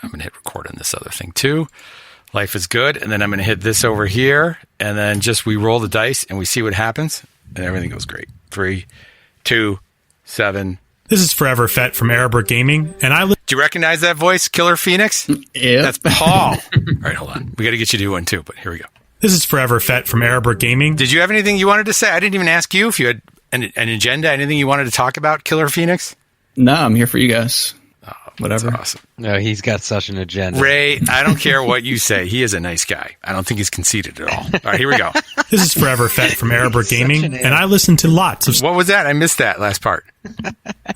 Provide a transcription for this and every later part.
I'm going to hit record on this other thing too. Life is good. And then I'm going to hit this over here. And then we roll the dice and we see what happens. And everything goes great. 3, 2, 7. This is Forever Fett from Arrowbrook Gaming. And do you recognize that voice, Killer Phoenix? Yeah. That's Paul. All right, hold on. We got to get you to do one too, but here we go. This is Forever Fett from Arrowbrook Gaming. Did you have anything you wanted to say? I didn't even ask you if you had an agenda, anything you wanted to talk about, Killer Phoenix? No, I'm here for you guys. Whatever. That's awesome. No, he's got such an agenda. Ray, I don't care what you say. He is a nice guy. I don't think he's conceited at all. All right, here we go. This is Forever Fett from Arrowbrook Gaming, and I listen to lots of... What was that? I missed that last part.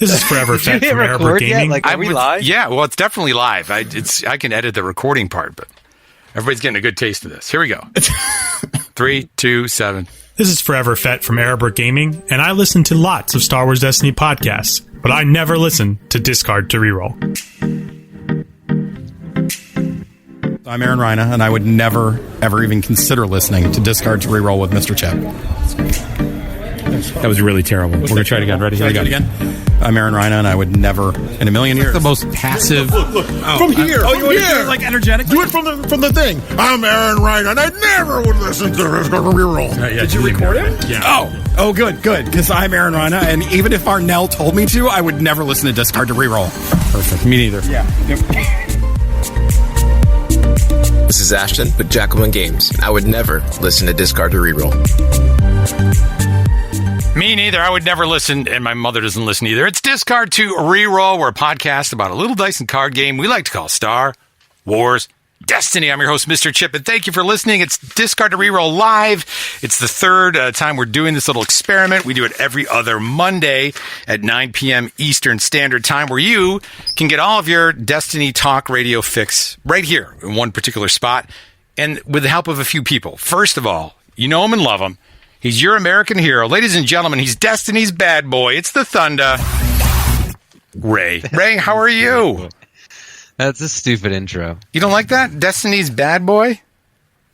This is Forever Fett from Arrowbrook Gaming. Like, are we live? Yeah, well, it's definitely live. I can edit the recording part, but everybody's getting a good taste of this. Here we go. 3, 2, 7. This is Forever Fett from Arrowbrook Gaming, and I listen to lots of Star Wars Destiny podcasts, but I never listen to Discard to Reroll. I'm Aaron Reina, and I would never, ever even consider listening to Discard to Reroll with Mr. Chip. That was really terrible. We're going to try it again. Ready? Here we go. Again. I'm Aaron Reina, and I would never, in a million years... The most passive... Look. From here. You want to do here. it like energetic? Do it from the thing. I'm Aaron Reina, and I never would listen to Reroll. Did you record it? Yeah. Oh, good, because I'm Aaron Reina, and even if Arnell told me to, I would never listen to Discard to Reroll. Perfect. Me neither. Yeah. This is Ashton with Jacqueline Games. I would never listen to Discard to Reroll. Me neither. I would never listen, and my mother doesn't listen either. It's Discard to Reroll. We're a podcast about a little dice and card game we like to call Star Wars Destiny. I'm your host, Mr. Chip, and thank you for listening. It's Discard to Reroll Live. It's the third time we're doing this little experiment. We do it every other Monday at 9 p.m. Eastern Standard Time, where you can get all of your Destiny Talk radio fix right here in one particular spot, and with the help of a few people. First of all, you know him and love him. He's your American hero. Ladies and gentlemen, he's Destiny's bad boy. It's the Thunder. Ray. Ray, how are you? That's a stupid intro. You don't like that? Destiny's bad boy?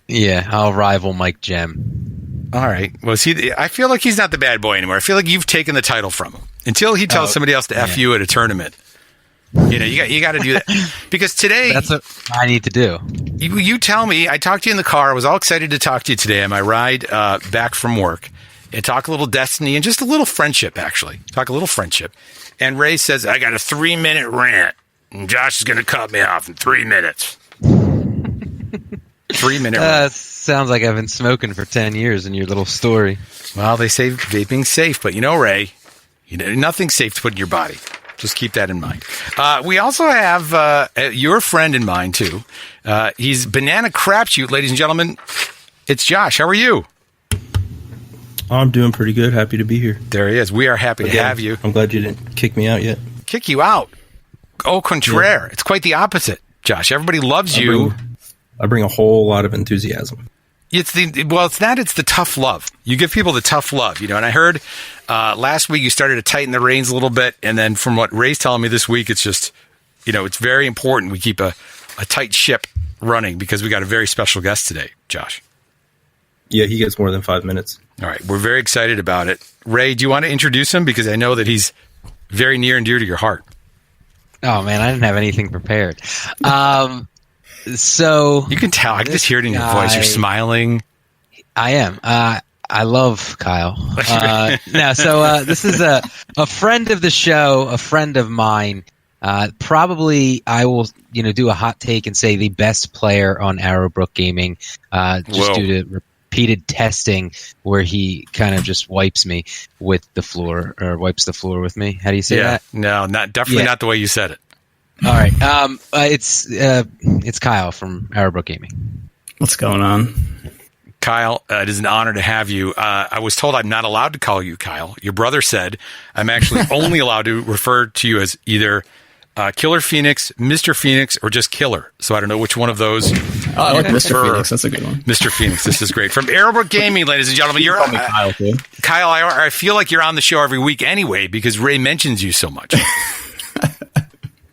Yeah, I'll rival Mike Gem. All right. Well, I feel like he's not the bad boy anymore. I feel like you've taken the title from him. Until he tells somebody else to F you at a tournament. You know, you got to do that. Because today... That's what I need to do. You tell me. I talked to you in the car. I was all excited to talk to you today on my ride back from work. And talk a little Destiny and just a little friendship, actually. Talk a little friendship. And Ray says, I got a 3-minute rant. And Josh is going to cut me off in 3 minutes. 3-minute rant. Sounds like I've been smoking for 10 years in your little story. Well, they say vaping's safe. But you know, Ray, nothing's safe to put in your body. Just keep that in mind. We also have your friend in mind, too. He's Banana Crapshoot, ladies and gentlemen. It's Josh. How are you? I'm doing pretty good. Happy to be here. There he is. We are happy to have you. I'm glad you didn't kick me out yet. Kick you out? Au contraire. Yeah. It's quite the opposite, Josh. Everybody loves you. I bring a whole lot of enthusiasm. It's the tough love. You give people the tough love, you know. And I heard last week you started to tighten the reins a little bit, and then from what Ray's telling me this week, it's just, it's very important we keep a tight ship running because we got a very special guest today, Josh. Yeah, he gets more than 5 minutes. All right, we're very excited about it. Ray, do you want to introduce him? Because I know that he's very near and dear to your heart. Oh, man, I didn't have anything prepared. So you can tell. I can just hear it in your voice. You're smiling. I am. I love Kyle. This is a friend of the show, a friend of mine. Probably I will, do a hot take and say the best player on Arrowbrook Gaming, due to repeated testing where he kind of just wipes me with the floor or wipes the floor with me. How do you say that? No, not the way you said it. All right. It's Kyle from Arrowbrook Gaming. What's going on? Kyle, it is an honor to have you. I was told I'm not allowed to call you Kyle. Your brother said I'm actually only allowed to refer to you as either Killer Phoenix, Mr. Phoenix, or just Killer. So I don't know which one of those. Oh, I like Mr. Phoenix. That's a good one. Mr. Phoenix. This is great. From Arrowbrook Gaming, ladies and gentlemen. You're Kyle, too. Kyle, I feel like you're on the show every week anyway because Ray mentions you so much.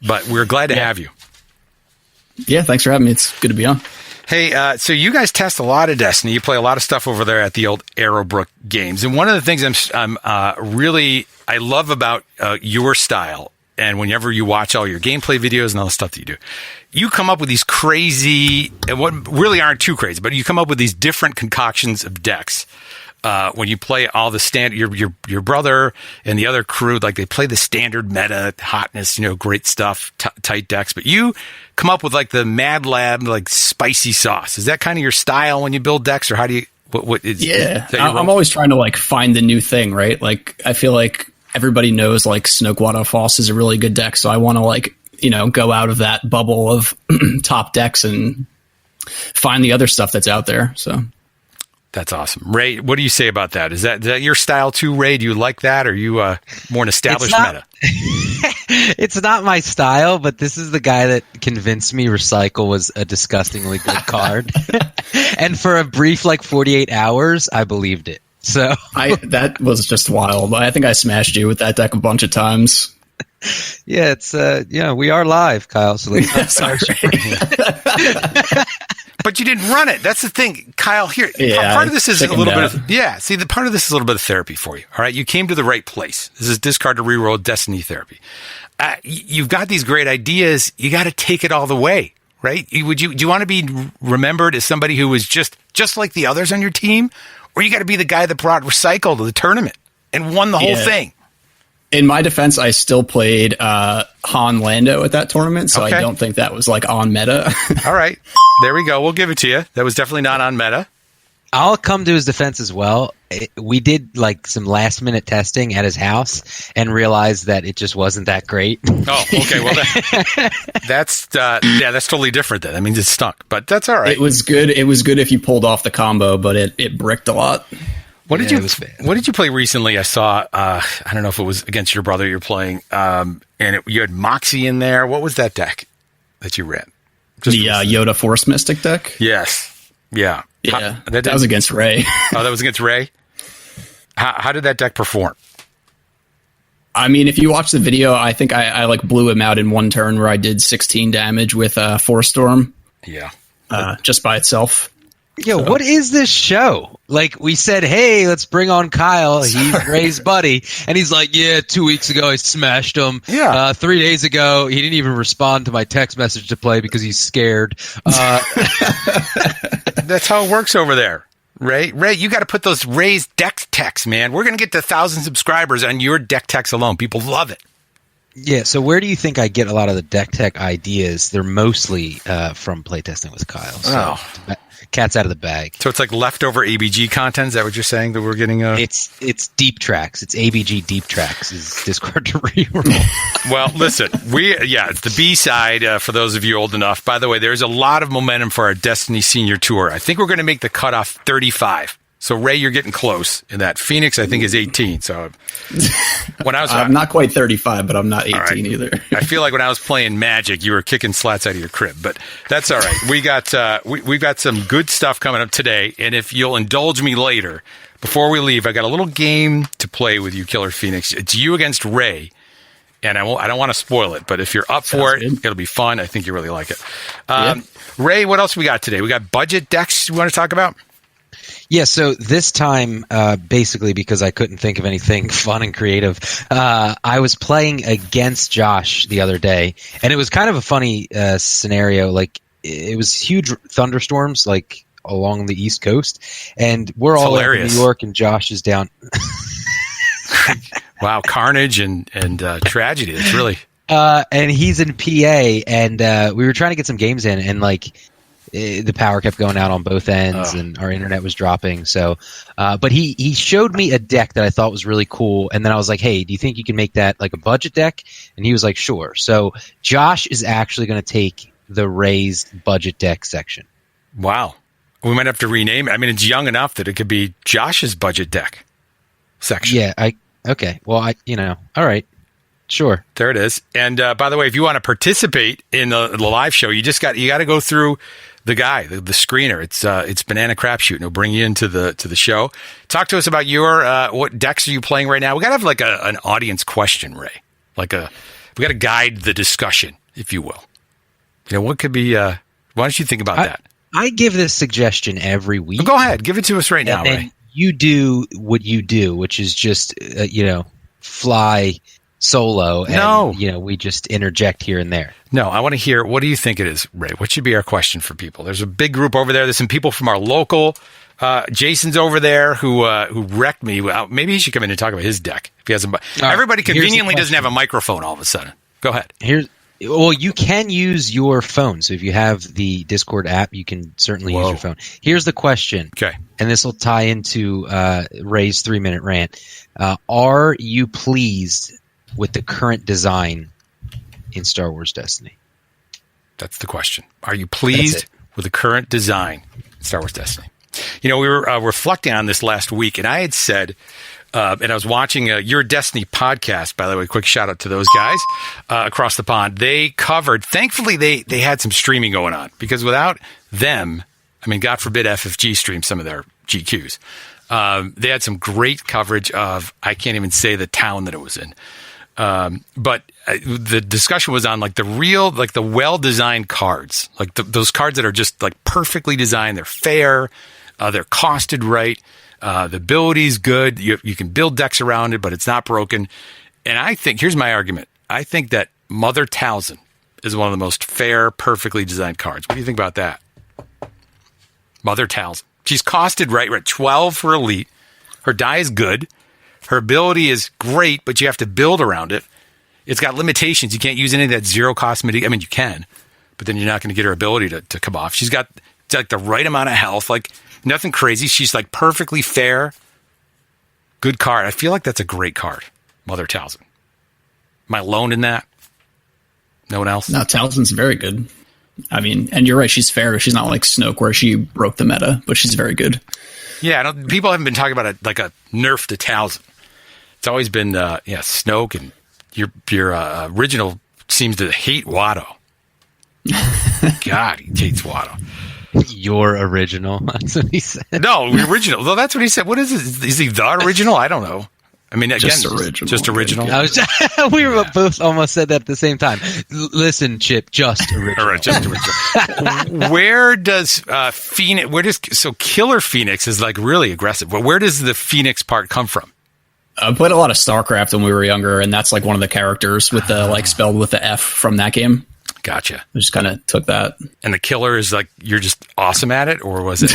But we're glad to have you. Yeah, thanks for having me. It's good to be on. Hey, so you guys test a lot of Destiny. You play a lot of stuff over there at the old Arrowbrook Games. And one of the things I love about your style and whenever you watch all your gameplay videos and all the stuff that you do, you come up with these crazy, and what really aren't too crazy, but you come up with these different concoctions of decks. When you play all the standard, your brother and the other crew, like they play the standard meta hotness, great stuff, tight decks. But you come up with like the Mad Lab, like spicy sauce. Is that kind of your style when you build decks, or how do you? What is? Yeah, I'm always trying to like find the new thing, right? Like I feel like everybody knows like Snoqualmie Falls is a really good deck, so I want to like go out of that bubble of top decks and find the other stuff that's out there. So. That's awesome. Ray, what do you say about that? Is that your style too, Ray? Do you like that? Or are you more an established meta? It's not my style, but this is the guy that convinced me Recycle was a disgustingly good card. And for a brief 48 hours, I believed it. So that was just wild. I think I smashed you with that deck a bunch of times. Yeah, it's we are live, Kyle. So let's But you didn't run it. That's the thing, Kyle. Here, yeah, part of this is a little bit of the part of this is a little bit of therapy for you. All right, you came to the right place. This is discard to reroll Destiny therapy. You've got these great ideas. You got to take it all the way, right? Do you want to be remembered as somebody who was just like the others on your team, or you got to be the guy that brought Recycle to the tournament and won the whole thing? In my defense, I still played Han Lando at that tournament, so okay. I don't think that was on meta. All right. There we go. We'll give it to you. That was definitely not on meta. I'll come to his defense as well. We did some last minute testing at his house and realized that it just wasn't that great. Oh, okay. Well, that's totally different then. That means it stunk, but that's all right. It was good. It was good if you pulled off the combo, but it bricked a lot. What did you play recently? I saw, I don't know if it was against your brother you're playing, and you had Moxie in there. What was that deck that you ran? The Yoda Force Mystic deck? Yes. Yeah. Yeah. That was against Ray. Oh, that was against Ray? How did that deck perform? I mean, if you watch the video, I think I blew him out in one turn where I did 16 damage with Force Storm. Yeah. Just by itself. Yo, what is this show? We said, hey, let's bring on Kyle. He's Ray's buddy. And he's like, yeah, 2 weeks ago I smashed him. Yeah. 3 days ago, he didn't even respond to my text message to play because he's scared. That's how it works over there. Ray, you got to put those Ray's deck techs, man. We're going to get to 1,000 subscribers on your deck techs alone. People love it. Yeah, so where do you think I get a lot of the deck tech ideas? They're mostly from playtesting with Kyle. So cat's out of the bag. So it's like leftover ABG content? Is that what you're saying that we're getting? It's deep tracks. It's ABG deep tracks is Discord to reroll. Well, listen, it's the B side for those of you old enough. By the way, there's a lot of momentum for our Destiny Senior Tour. I think we're going to make the cutoff 35. So, Ray, you're getting close in that. Phoenix, I think, is 18. So, when I was, I'm not quite 35, but I'm not 18 either. I feel like when I was playing Magic, you were kicking slats out of your crib, but that's all right. We got we've got some good stuff coming up today, and if you'll indulge me later, before we leave, I got a little game to play with you, Killer Phoenix. It's you against Ray, and I don't want to spoil it, but if you're up for it, it'll be fun. I think you really like it. Ray, what else we got today? We got budget decks you want to talk about? Yeah, so this time, basically because I couldn't think of anything fun and creative, I was playing against Josh the other day, and it was kind of a funny scenario. It was huge thunderstorms, along the East Coast, and we're all in New York, and Josh is down. Wow, carnage and tragedy. It's really... and he's in PA, and we were trying to get some games in, and the power kept going out on both ends, and our internet was dropping. So, but he showed me a deck that I thought was really cool, and then I was like, "Hey, do you think you can make that a budget deck?" And he was like, "Sure." So Josh is actually going to take the raised budget deck section. Wow, we might have to rename it. I mean, it's young enough that it could be Josh's budget deck section. Yeah. Okay. Well, all right. Sure. There it is. And by the way, if you want to participate in the live show, you got to go through the guy, the screener. It's Banana Crapshoot, and he'll bring you into the show. Talk to us about your what decks are you playing right now? We got to have an audience question, Ray. We got to guide the discussion, if you will. What could be? Why don't you think about that? I give this suggestion every week. Well, go ahead, give it to us right now, Ray. You do what you do, which is just fly solo. And, No. We just interject here and there. No, I want to hear, what do you think it is, Ray? What should be our question for people? There's a big group over there. There's some people from our local. Jason's over there who wrecked me. Well, maybe he should come in and talk about his deck. If he has everybody conveniently doesn't have a microphone all of a sudden. Go ahead. Well, you can use your phone. So if you have the Discord app, you can certainly use your phone. Here's the question. Okay. And this will tie into Ray's 3-minute rant. Are you pleased with the current design in Star Wars Destiny? That's the question. Are you pleased with the current design in Star Wars Destiny? We were reflecting on this last week, and I had said, and I was watching Your Destiny podcast, by the way, quick shout out to those guys across the pond. They covered, thankfully, they had some streaming going on, because without them, I mean, God forbid FFG stream some of their GQs. They had some great coverage of, I can't even say the town that it was in. But the discussion was on the well-designed cards, like those cards that are just like perfectly designed. They're fair. They're costed right. The ability's good. You can build decks around it, but it's not broken. And I think, here's my argument. I think that Mother Talzin is one of the most fair, perfectly designed cards. What do you think about that? Mother Talzin. She's costed right. We're at 12 for Elite. Her die is good. Her ability is great, but you have to build around it. It's got limitations. You can't use any of that zero cost mitigation. I mean, you can, but then you're not going to get her ability to come off. She's got like the right amount of health, like nothing crazy. She's like perfectly fair. Good card. I feel like that's a great card. Mother Talzin. Am I alone in that? No one else? No, Talzin's very good. I mean, and you're right. She's fair. She's not like Snoke where she broke the meta, but she's very good. Yeah, people haven't been talking about it like a nerf to Talzin. It's always been, Snoke, and your original seems to hate Watto. God, he hates Watto. Your original. That's what he said. No, the original. Well, that's what he said. What is it? Is he the original? I don't know. I mean, again, just original. We were both almost said that at the same time. Listen, Chip, just original. All right, just original. Where does Fenix? So Killer Fenix is like really aggressive. But where does the Fenix part come from? I played a lot of StarCraft when we were younger, and that's like one of the characters with the spelled with the F from that game. Gotcha. I just kind of took that. And the killer is like, you're just awesome at it, or was it?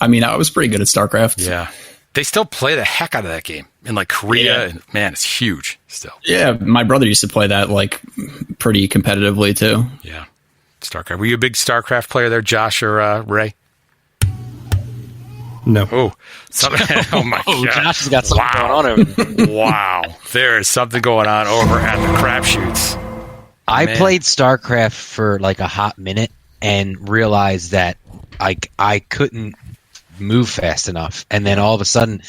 I mean, I was pretty good at StarCraft. Yeah. They still play the heck out of that game in like Korea. And man, it's huge still. Yeah. My brother used to play that like pretty competitively too. Yeah. StarCraft. Were you a big StarCraft player there, Josh or Ray? No. Oh, oh my God. Josh has got something going on over there. Wow. There is something going on over at the crapshoots. I played StarCraft for like a hot minute and realized that I couldn't move fast enough. And then all of a sudden,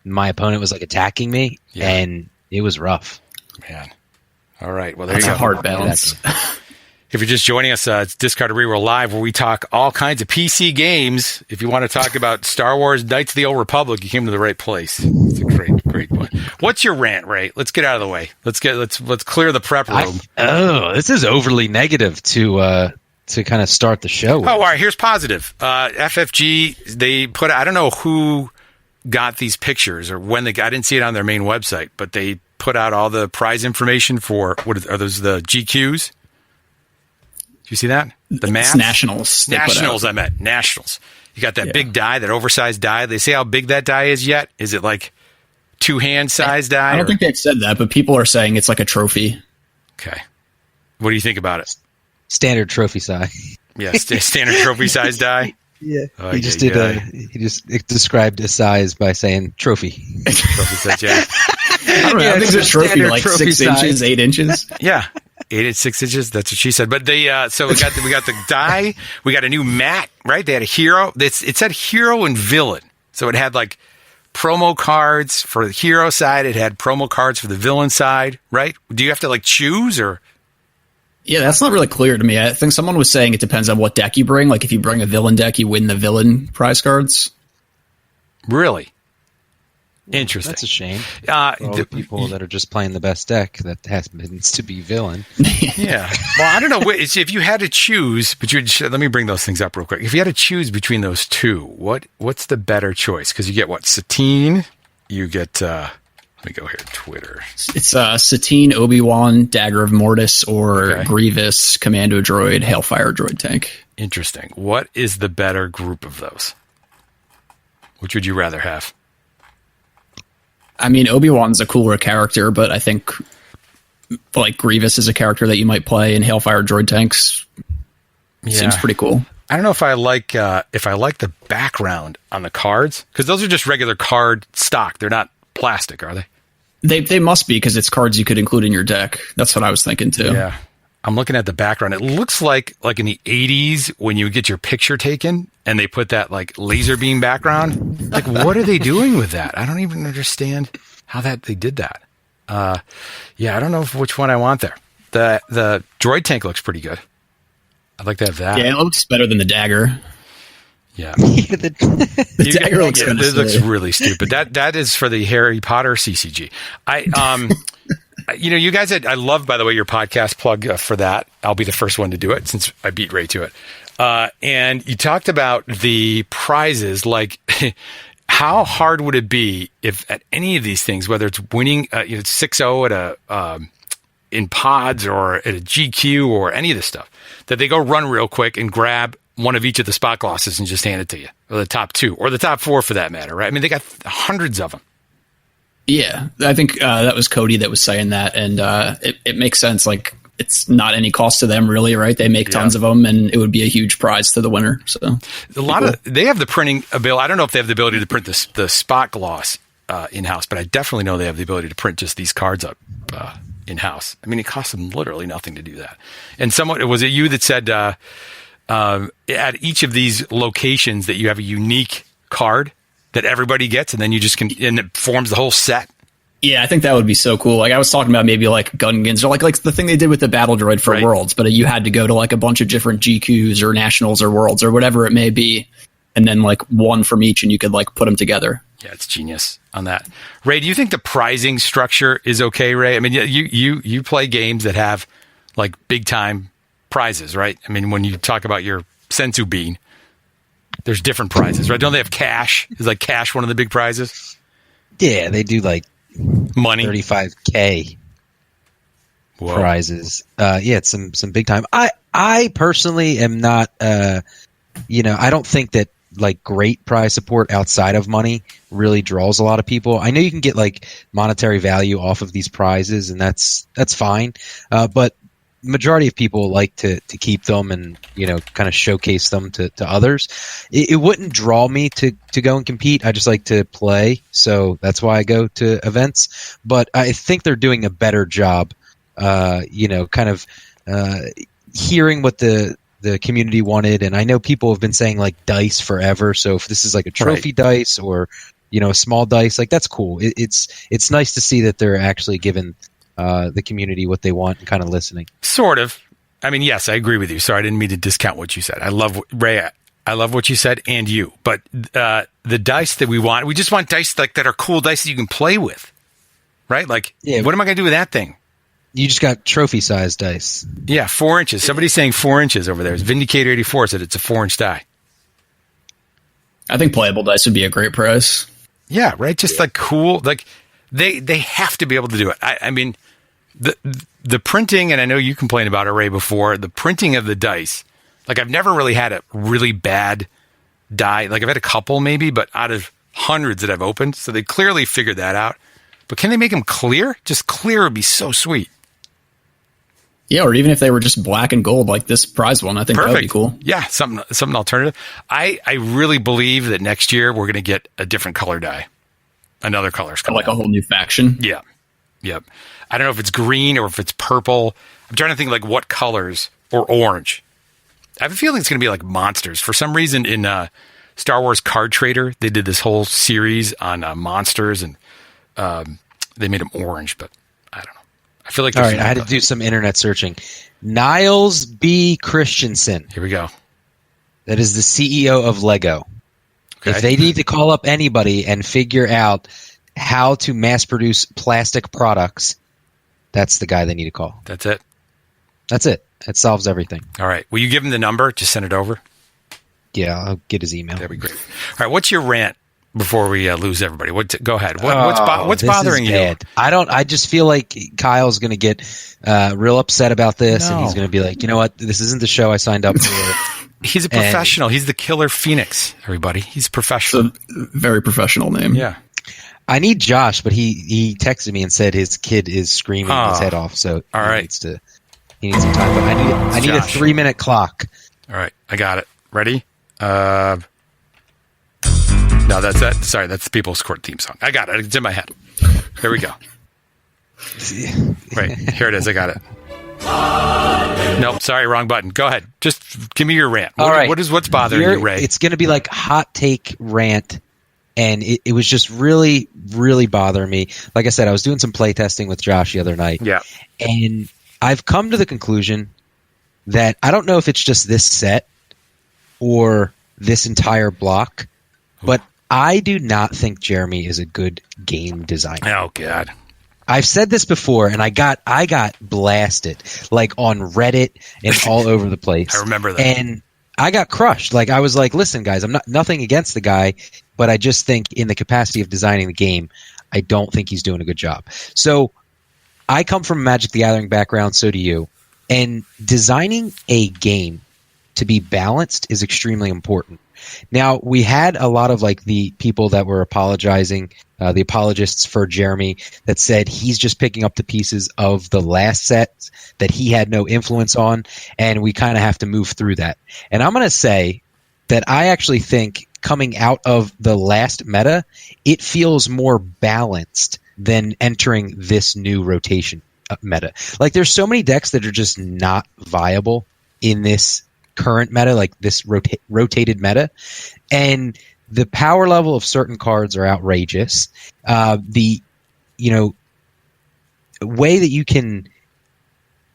my opponent was like attacking me, and it was rough. Man. All right. Well, there you go. That's a hard balance. If you're just joining us, it's Discard Reroll Live, where we talk all kinds of PC games. If you want to talk about Star Wars Knights of the Old Republic, you came to the right place. It's a great one. What's your rant, Ray? Let's get out of the way. Let's clear the prep room. This is overly negative to kind of start the show with. Oh, all right. Here's positive. FFG, they put. I don't know who got these pictures or when I didn't see it on their main website, but they put out all the prize information for are those the GQs? You see that? The math? Nationals. Nationals, I meant. Nationals. You got that big die, that oversized die. They say how big that die is yet? Is it like 2-hand size die? I don't think they've said that, but people are saying it's like a trophy. Okay. What do you think about it? Standard trophy size. Yeah, standard trophy size die? Yeah. He just described a size by saying trophy. Trophy size, yeah. I don't know. I think it's a trophy like 6 inches, 8 inches. Yeah. 8 and 6 inches. That's what she said. But so we got the die. We got a new mat, right? They had a hero. It said hero and villain. So it had like promo cards for the hero side. It had promo cards for the villain side, right? Do you have to like choose or? Yeah, that's not really clear to me. I think someone was saying it depends on what deck you bring. Like if you bring a villain deck, you win the villain prize cards. Really? Interesting. That's a shame. For all the people that are just playing the best deck that happens to be villain. Yeah. Well, I don't know. If you had to choose, let me bring those things up real quick. If you had to choose between those two, what's the better choice? Because you get what? Satine. You get Let me go here. Twitter. It's Satine, Obi-Wan, Dagger of Mortis, or Grievous, Commando Droid, Hailfire Droid Tank. Interesting. What is the better group of those? Which would you rather have? I mean, Obi-Wan's a cooler character, but I think like Grievous is a character that you might play in Hailfire Droid Tanks. Seems pretty cool. I don't know if I like the background on the cards, because those are just regular card stock. They're not plastic, are they? They must be, because it's cards you could include in your deck. That's what I was thinking too. Yeah. I'm looking at the background. It looks like in the 80s when you would get your picture taken and they put that like laser beam background. Like, what are they doing with that? I don't even understand how they did that. Yeah, I don't know which one I want there. The droid tank looks pretty good. I'd like to have that. Yeah, it looks better than the dagger. Yeah. The dagger looks kind of it looks really stupid. That is for the Harry Potter CCG. You guys, I love, by the way, your podcast plug for that. I'll be the first one to do it since I beat Ray to it. And you talked about the prizes, like how hard would it be if at any of these things, whether it's winning 6-0 at in pods or at a GQ or any of this stuff, that they go run real quick and grab one of each of the spot glosses and just hand it to you, or the top 2, or the top 4 for that matter, right? I mean, they got hundreds of them. Yeah, I think that was Cody that was saying that, and it makes sense. Like, it's not any cost to them, really, right? They make tons of them, and it would be a huge prize to the winner. So they have the printing ability. I don't know if they have the ability to print the spot gloss in house, but I definitely know they have the ability to print just these cards up in house. I mean, it costs them literally nothing to do that. And was it you that said at each of these locations that you have a unique card that everybody gets, and then you just can, and it forms the whole set? Yeah, I think that would be so cool. Like, I was talking about maybe like Gungans, or like the thing they did with the Battle Droid for Worlds, but you had to go to like a bunch of different GQs or Nationals or Worlds or whatever it may be, and then like one from each, and you could like put them together. Yeah, it's genius on that. Ray, do you think the prizing structure is okay, Ray? I mean, you play games that have like big time prizes, right? I mean, when you talk about your Sensu Bean, there's different prizes, right? Don't they have cash? Is like cash one of the big prizes? Yeah, they do like money, 35K prizes. Yeah, it's some big time. I personally am not. I don't think that like great prize support outside of money really draws a lot of people. I know you can get like monetary value off of these prizes, and that's fine. But majority of people like to keep them and kind of showcase them to others. It wouldn't draw me to go and compete. I just like to play, so that's why I go to events. But I think they're doing a better job hearing what the community wanted. And I know people have been saying like dice forever, so if this is like a trophy dice or a small dice, like that's cool. It's nice to see that they're actually giving the community what they want and kind of listening. Sort of. I mean, yes, I agree with you. Sorry, I didn't mean to discount what you said. I love what you said, and you. But the dice that we want, we just want dice like that are cool dice that you can play with, right? Like, what am I going to do with that thing? You just got trophy-sized dice. Yeah, 4 inches. Somebody's saying 4 inches over there. Vindicator 84 said it's a 4-inch die. I think playable dice would be a great prize. Yeah, right? Just like cool. Like, they have to be able to do it. I mean, the printing, and I know you complained about it, Ray, before, the printing of the dice. Like, I've never really had a really bad die. Like, I've had a couple maybe, but out of hundreds that I've opened. So they clearly figured that out. But can they make them clear? Just clear would be so sweet. Yeah, or even if they were just black and gold, like this prize one, I think that would be cool. Yeah, something alternative. I really believe that next year we're going to get a different color die. Another color's coming like out. A whole new faction? Yeah. Yep. I don't know if it's green or if it's purple. I'm trying to think like what colors, or orange. I have a feeling it's going to be like monsters. For some reason in Star Wars Card Trader, they did this whole series on monsters, and they made them orange, but I don't know. I feel like all right, I had to do some internet searching. Niles B. Christensen. Here we go. That is the CEO of Lego. Okay. If they need to call up anybody and figure out how to mass produce plastic products, that's the guy they need to call. That's it? That's it. It solves everything. All right. Will you give him the number? Just send it over. Yeah, I'll get his email. That'd be great. All right. What's your rant before we lose everybody? Go ahead. What's This bothering is you? bad. I just feel like Kyle's going to get real upset about this, and he's going to be like, you know what? This isn't the show I signed up for. He's a professional. He's the killer Fenix, everybody. He's professional. It's a very professional name. Yeah. I need Josh, but he texted me and said his kid is screaming his head off, so all right. He needs some time. But I need a 3-minute clock. All right, I got it. Ready? No, that's that. Sorry, that's the People's Court theme song. I got it. It's in my head. Here we go. Wait, here it is. I got it. Nope, sorry, wrong button. Go ahead. Just give me your rant. All right. What's bothering you, Ray? It's going to be like hot take rant. And it was just really, really bothering me. Like I said, I was doing some play testing with Josh the other night. Yeah. And I've come to the conclusion that I don't know if it's just this set or this entire block, but I do not think Jeremy is a good game designer. Oh, God. I've said this before, and I got blasted, like on Reddit and all over the place. I remember that. And I got crushed. Like, I was like, listen, guys, I'm nothing against the guy, but I just think in the capacity of designing the game, I don't think he's doing a good job. So I come from a Magic the Gathering background, so do you. And designing a game to be balanced is extremely important. Now, we had a lot of like the people that were apologizing, the apologists for Jeremy, that said he's just picking up the pieces of the last set that he had no influence on, and we kind of have to move through that. And I'm going to say that I actually think coming out of the last meta, it feels more balanced than entering this new rotation meta. Like, there's so many decks that are just not viable in this current meta, like this rotated meta, and the power level of certain cards are outrageous. The way that you can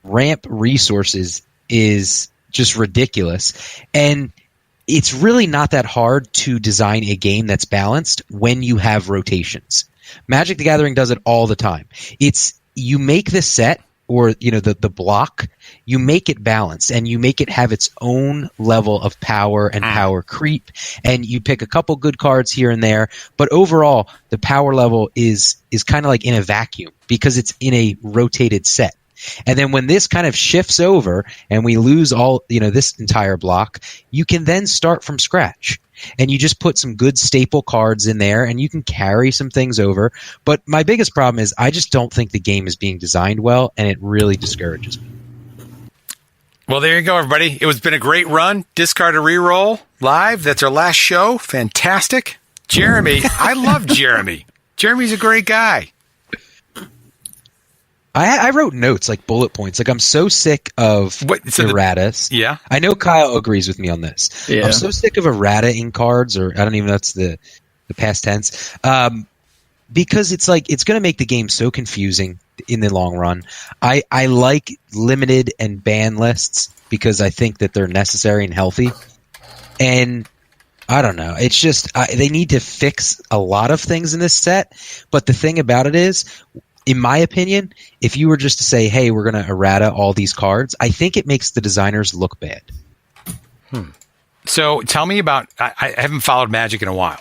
ramp resources is just ridiculous, and it's really not that hard to design a game that's balanced when you have rotations. Magic the Gathering does it all the time. It's you make the set or the block, you make it balanced and you make it have its own level of power and power creep, and you pick a couple good cards here and there, but overall the power level is kind of like in a vacuum because it's in a rotated set. And then when this kind of shifts over and we lose all, this entire block, you can then start from scratch. And you just put some good staple cards in there and you can carry some things over. But my biggest problem is I just don't think the game is being designed well, and it really discourages me. Well, there you go, everybody. It's been a great run. Discard a Reroll live. That's our last show. Fantastic. Jeremy. I love Jeremy. Jeremy's a great guy. I wrote notes, like bullet points. Like, I'm so sick of erratas. Yeah. I know Kyle agrees with me on this. Yeah. I'm so sick of errata in cards, or I don't even know if that's the past tense. Because it's like, it's going to make the game so confusing in the long run. I like limited and ban lists because I think that they're necessary and healthy. And I don't know. It's just, they need to fix a lot of things in this set. But the thing about it is, in my opinion, if you were just to say, hey, we're going to errata all these cards, I think it makes the designers look bad. So tell me about, I haven't followed Magic in a while.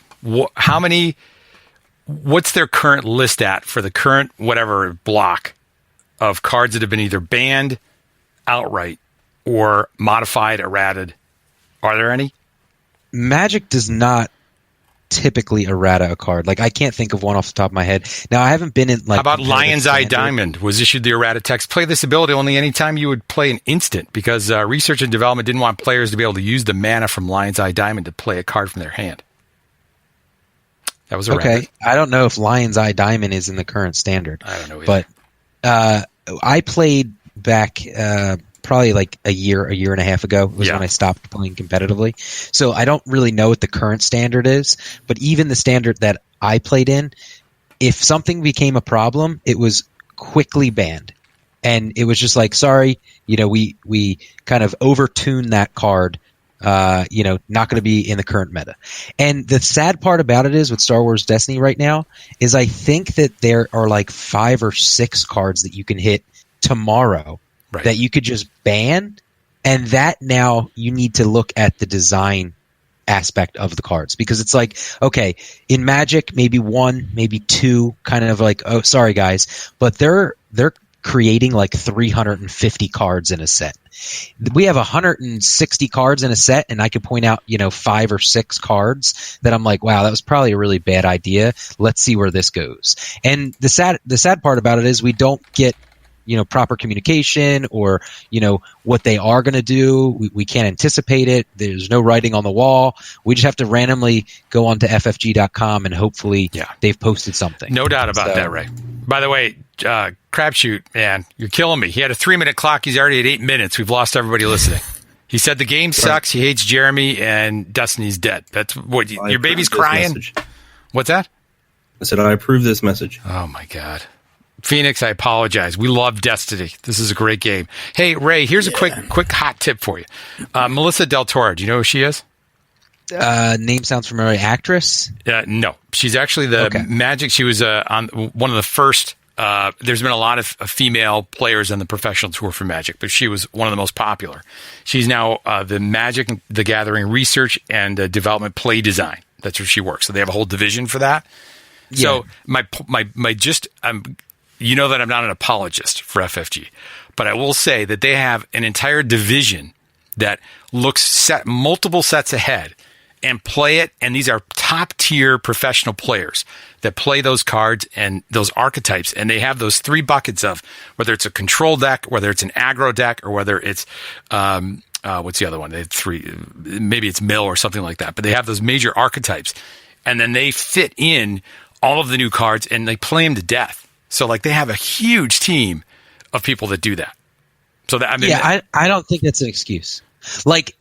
What's their current list at for the current whatever block of cards that have been either banned outright or modified, errated? Are there any? Magic does not typically errata a card. Like, I can't think of one off the top of my head. Now, I haven't been in like. How about Lion's Eye Diamond was issued the errata text? Play this ability only anytime you would play an instant, because research and development didn't want players to be able to use the mana from Lion's Eye Diamond to play a card from their hand. That was errata. Okay. I don't know if Lion's Eye Diamond is in the current standard. I don't know either. But I played back probably like a year and a half ago was when I stopped playing competitively. So I don't really know what the current standard is, but even the standard that I played in, if something became a problem, it was quickly banned. And it was just like, sorry, we kind of overtuned that card, not going to be in the current meta. And the sad part about it is with Star Wars Destiny right now is I think that there are like 5 or 6 cards that you can hit tomorrow that you could just ban, and that now you need to look at the design aspect of the cards, because it's like, okay, in Magic, maybe one, maybe two, kind of like, oh, sorry guys, but they're creating like 350 cards in a set. We have 160 cards in a set, and I could point out, 5 or 6 cards that I'm like, wow, that was probably a really bad idea. Let's see where this goes. And the sad part about it is we don't get proper communication, or what they are going to do. We can't anticipate it. There's no writing on the wall. We just have to randomly go onto ffg.com and hopefully they've posted something. No doubt about that, Ray. By the way, Crapshoot, man, you're killing me. He had a 3-minute clock. He's already at 8 minutes. We've lost everybody listening. He said the game sucks. He hates Jeremy, and Destiny's dead. That's what your baby's crying. What's that? I said I approve this message. Oh my God. Phoenix, I apologize. We love Destiny. This is a great game. Hey, Ray, here's a quick hot tip for you. Melissa Del Toro, do you know who she is? Name sounds familiar. Actress? No. She's actually the Magic. She was on one of the first. There's been a lot of female players on the professional tour for Magic, but she was one of the most popular. She's now the Magic the Gathering research and development play design. That's where she works. So they have a whole division for that. Yeah. So my just you know that I'm not an apologist for FFG, but I will say that they have an entire division that looks multiple sets ahead and play it. And these are top tier professional players that play those cards and those archetypes. And they have those 3 buckets of whether it's a control deck, whether it's an aggro deck, or whether it's, what's the other one? They have 3, maybe it's mill or something like that, but they have those major archetypes, and then they fit in all of the new cards and they play them to death. So like they have a huge team of people that do that. So that, I don't think that's an excuse. Like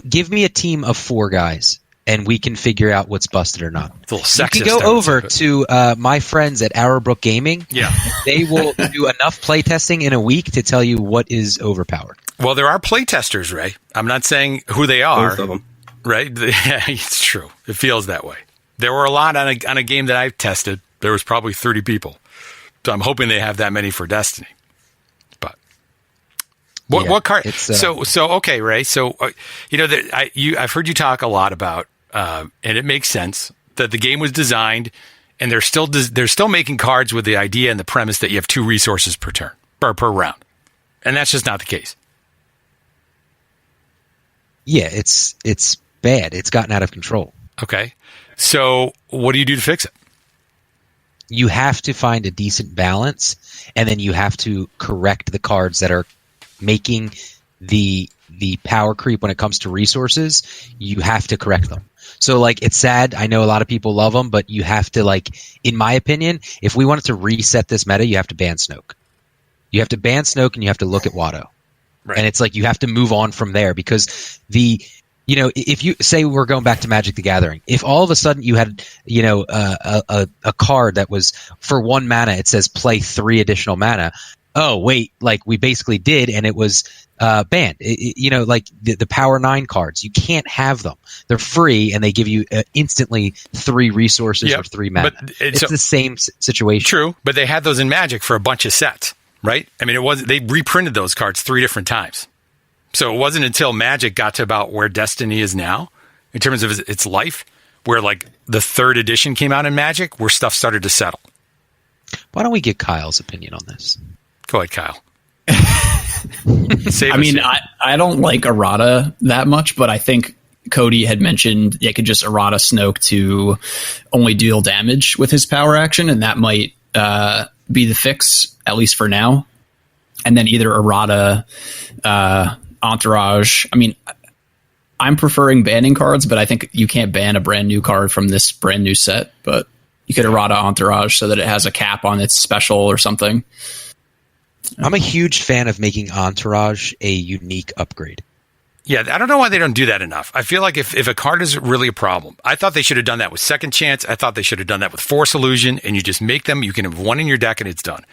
give me a team of 4 guys and we can figure out what's busted or not. It's a little sexist. You can go over to my friends at Arrowbrook Gaming. Yeah. They will do enough playtesting in a week to tell you what is overpowered. Well, there are playtesters, Ray. I'm not saying who they are. Both of them. Right? Yeah, it's true. It feels that way. There were a lot on a game that I've tested. There was probably 30 people. So I'm hoping they have that many for Destiny. But what card? So okay, Ray. So I've heard you talk a lot about, and it makes sense that the game was designed, and they're still making cards with the idea and the premise that you have 2 resources per turn per round, and that's just not the case. Yeah, it's bad. It's gotten out of control. Okay, so what do you do to fix it? You have to find a decent balance, and then you have to correct the cards that are making the power creep when it comes to resources. You have to correct them. So, like, it's sad. I know a lot of people love them, but you have to, like, in my opinion, if we wanted to reset this meta, you have to ban Snoke. You have to ban Snoke, and you have to look at Watto. Right. And it's like you have to move on from there, because if you say we're going back to Magic the Gathering, if all of a sudden you had, a card that was for 1 mana, it says play 3 additional mana. Oh, wait, like we basically did, and it was banned. Like the Power 9 cards, you can't have them. They're free, and they give you instantly 3 resources or 3 mana. But it's the same situation. True, but they had those in Magic for a bunch of sets, right? I mean, they reprinted those cards 3 different times. So it wasn't until Magic got to about where Destiny is now, in terms of its life, where like the 3rd edition came out in Magic, where stuff started to settle. Why don't we get Kyle's opinion on this? Go ahead, Kyle. I don't like errata that much, but I think Cody had mentioned they could just errata Snoke to only deal damage with his power action, and that might be the fix, at least for now. And then either errata Entourage. I mean, I'm preferring banning cards, but I think you can't ban a brand new card from this brand new set. But you could errata Entourage so that it has a cap on its special or something. I'm a huge fan of making Entourage a unique upgrade. Yeah, I don't know why they don't do that enough. I feel like if a card is really a problem, I thought they should have done that with Second Chance. I thought they should have done that with Force Illusion, and you just make them. You can have 1 in your deck, and it's done.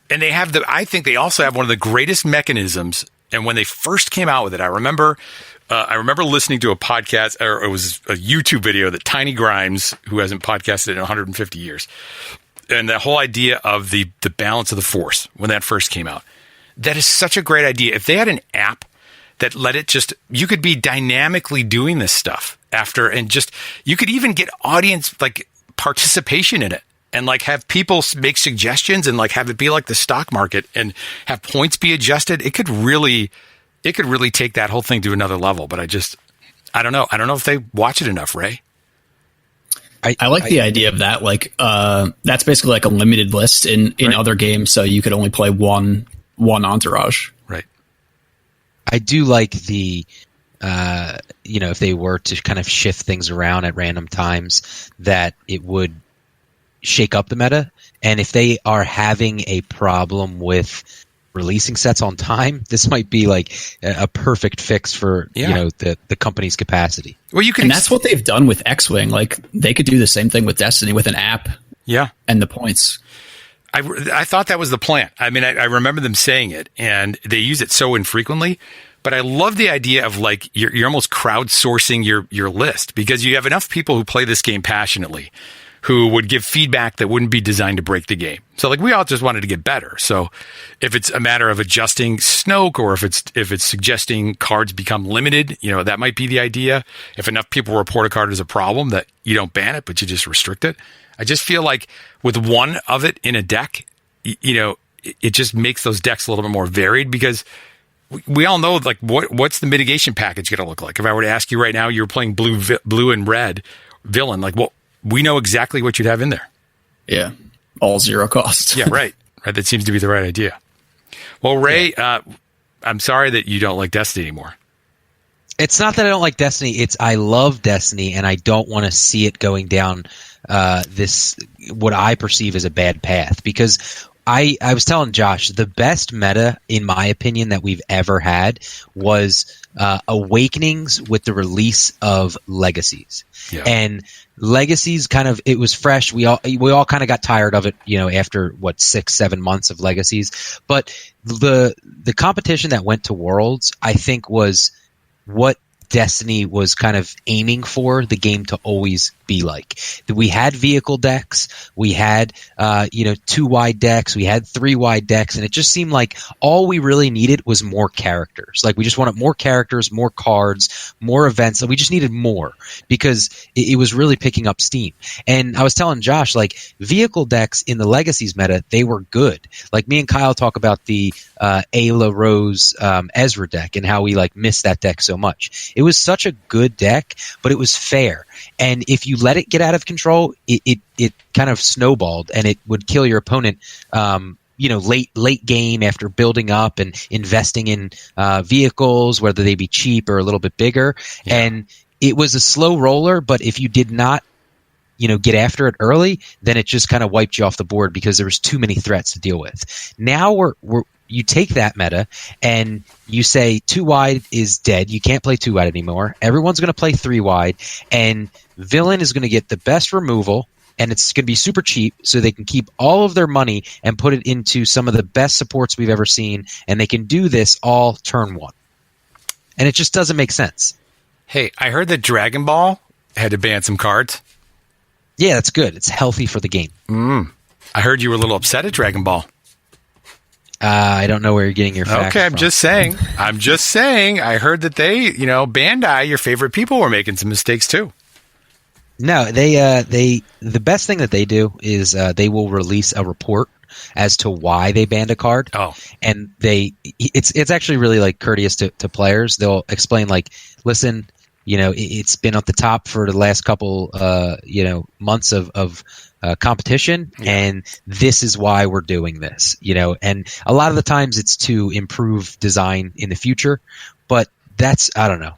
And they have I think they also have one of the greatest mechanisms. And when they first came out with it, I remember listening to a podcast, or it was a YouTube video that Tiny Grimes, who hasn't podcasted in 150 years, and the whole idea of the balance of the Force when that first came out. That is such a great idea. If they had an app that let it just, you could be dynamically doing this stuff after, and just, you could even get audience like participation in it, and like have people make suggestions, and like have it be like the stock market and have points be adjusted. It could really take that whole thing to another level. But I don't know. I don't know if they watch it enough, Ray. I like the idea of that. Like, that's basically like a limited list in other games. So you could only play one entourage. Right. I do like the, if they were to kind of shift things around at random times, that it would shake up the meta. And if they are having a problem with releasing sets on time, this might be like a perfect fix for the company's capacity. Well, and that's what they've done with X-Wing. Like, they could do the same thing with Destiny with an app. Yeah, and the points. I thought that was the plan. I mean, I remember them saying it, and they use it so infrequently. But I love the idea of like you're almost crowdsourcing your list, because you have enough people who play this game passionately, who would give feedback that wouldn't be designed to break the game. So like we all just wanted to get better. So if it's a matter of adjusting Snoke, or if it's suggesting cards become limited, that might be the idea. If enough people report a card as a problem, that you don't ban it, but you just restrict it. I just feel like with one of it in a deck, it just makes those decks a little bit more varied, because we all know like what's the mitigation package going to look like. If I were to ask you right now, you're playing blue and red villain, like we know exactly what you'd have in there. Yeah. All zero cost. Yeah, right. That seems to be the right idea. Well, Ray, I'm sorry that you don't like Destiny anymore. It's not that I don't like Destiny. It's I love Destiny, and I don't want to see it going down this, what I perceive as a bad path. Because I was telling Josh, the best meta, in my opinion, that we've ever had was Awakenings with the release of Legacies. Yeah. And Legacies it was fresh. We all kind of got tired of it, after 6-7 months of Legacies. But the competition that went to Worlds, I think, was what Destiny was kind of aiming for the game to always be like. We had vehicle decks, we had 2 wide decks, we had 3 wide decks, and it just seemed like all we really needed was more characters. Like, we just wanted more characters, more cards, more events. We just needed more, because it was really picking up steam. And I was telling Josh, like, vehicle decks in the Legacies meta, they were good. Like, me and Kyle talk about the Ayla Rose Ezra deck and how we missed that deck so much. It was such a good deck, but it was fair. And if you let it get out of control, it kind of snowballed, and it would kill your opponent, late game after building up and investing in vehicles, whether they be cheap or a little bit bigger. Yeah. And it was a slow roller, but if you did not, get after it early, then it just kind of wiped you off the board, because there was too many threats to deal with. Now you take that meta and you say 2 wide is dead. You can't play 2 wide anymore. Everyone's going to play 3 wide, and villain is going to get the best removal, and it's going to be super cheap, so they can keep all of their money and put it into some of the best supports we've ever seen, and they can do this all turn 1. And it just doesn't make sense. Hey, I heard that Dragon Ball had to ban some cards. Yeah, that's good. It's healthy for the game. I heard you were a little upset at Dragon Ball. I don't know where you're getting your facts from. I'm just saying. I heard that they, Bandai, your favorite people, were making some mistakes too. No, the best thing that they do is they will release a report as to why they banned a card. Oh, and it's actually really courteous to players. They'll explain listen, it's been at the top for the last couple months of competition, and this is why we're doing this, and a lot of the times it's to improve design in the future, but that's, I don't know.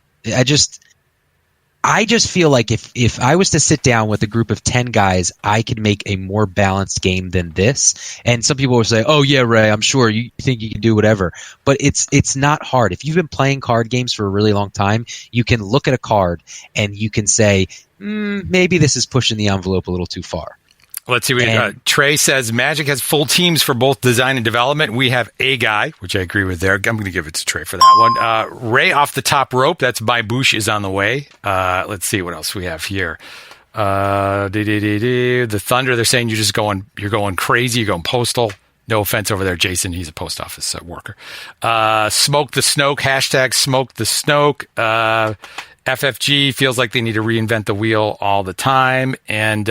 I just feel like if I was to sit down with a group of 10 guys, I could make a more balanced game than this. And some people will say, oh yeah, Ray, I'm sure you think you can do whatever, but it's not hard. If you've been playing card games for a really long time, you can look at a card and you can say, maybe this is pushing the envelope a little too far. Let's see. Trey says Magic has full teams for both design and development. We have a guy, which I agree with there. I'm going to give it to Trey for that one. Ray off the top rope. That's by Bush is on the way. Let's see what else we have here. The Thunder. They're saying you're going crazy. You're going postal. No offense over there, Jason. He's a post office worker. Smoke the Snoke. Hashtag Smoke the Snoke. FFG feels like they need to reinvent the wheel all the time. And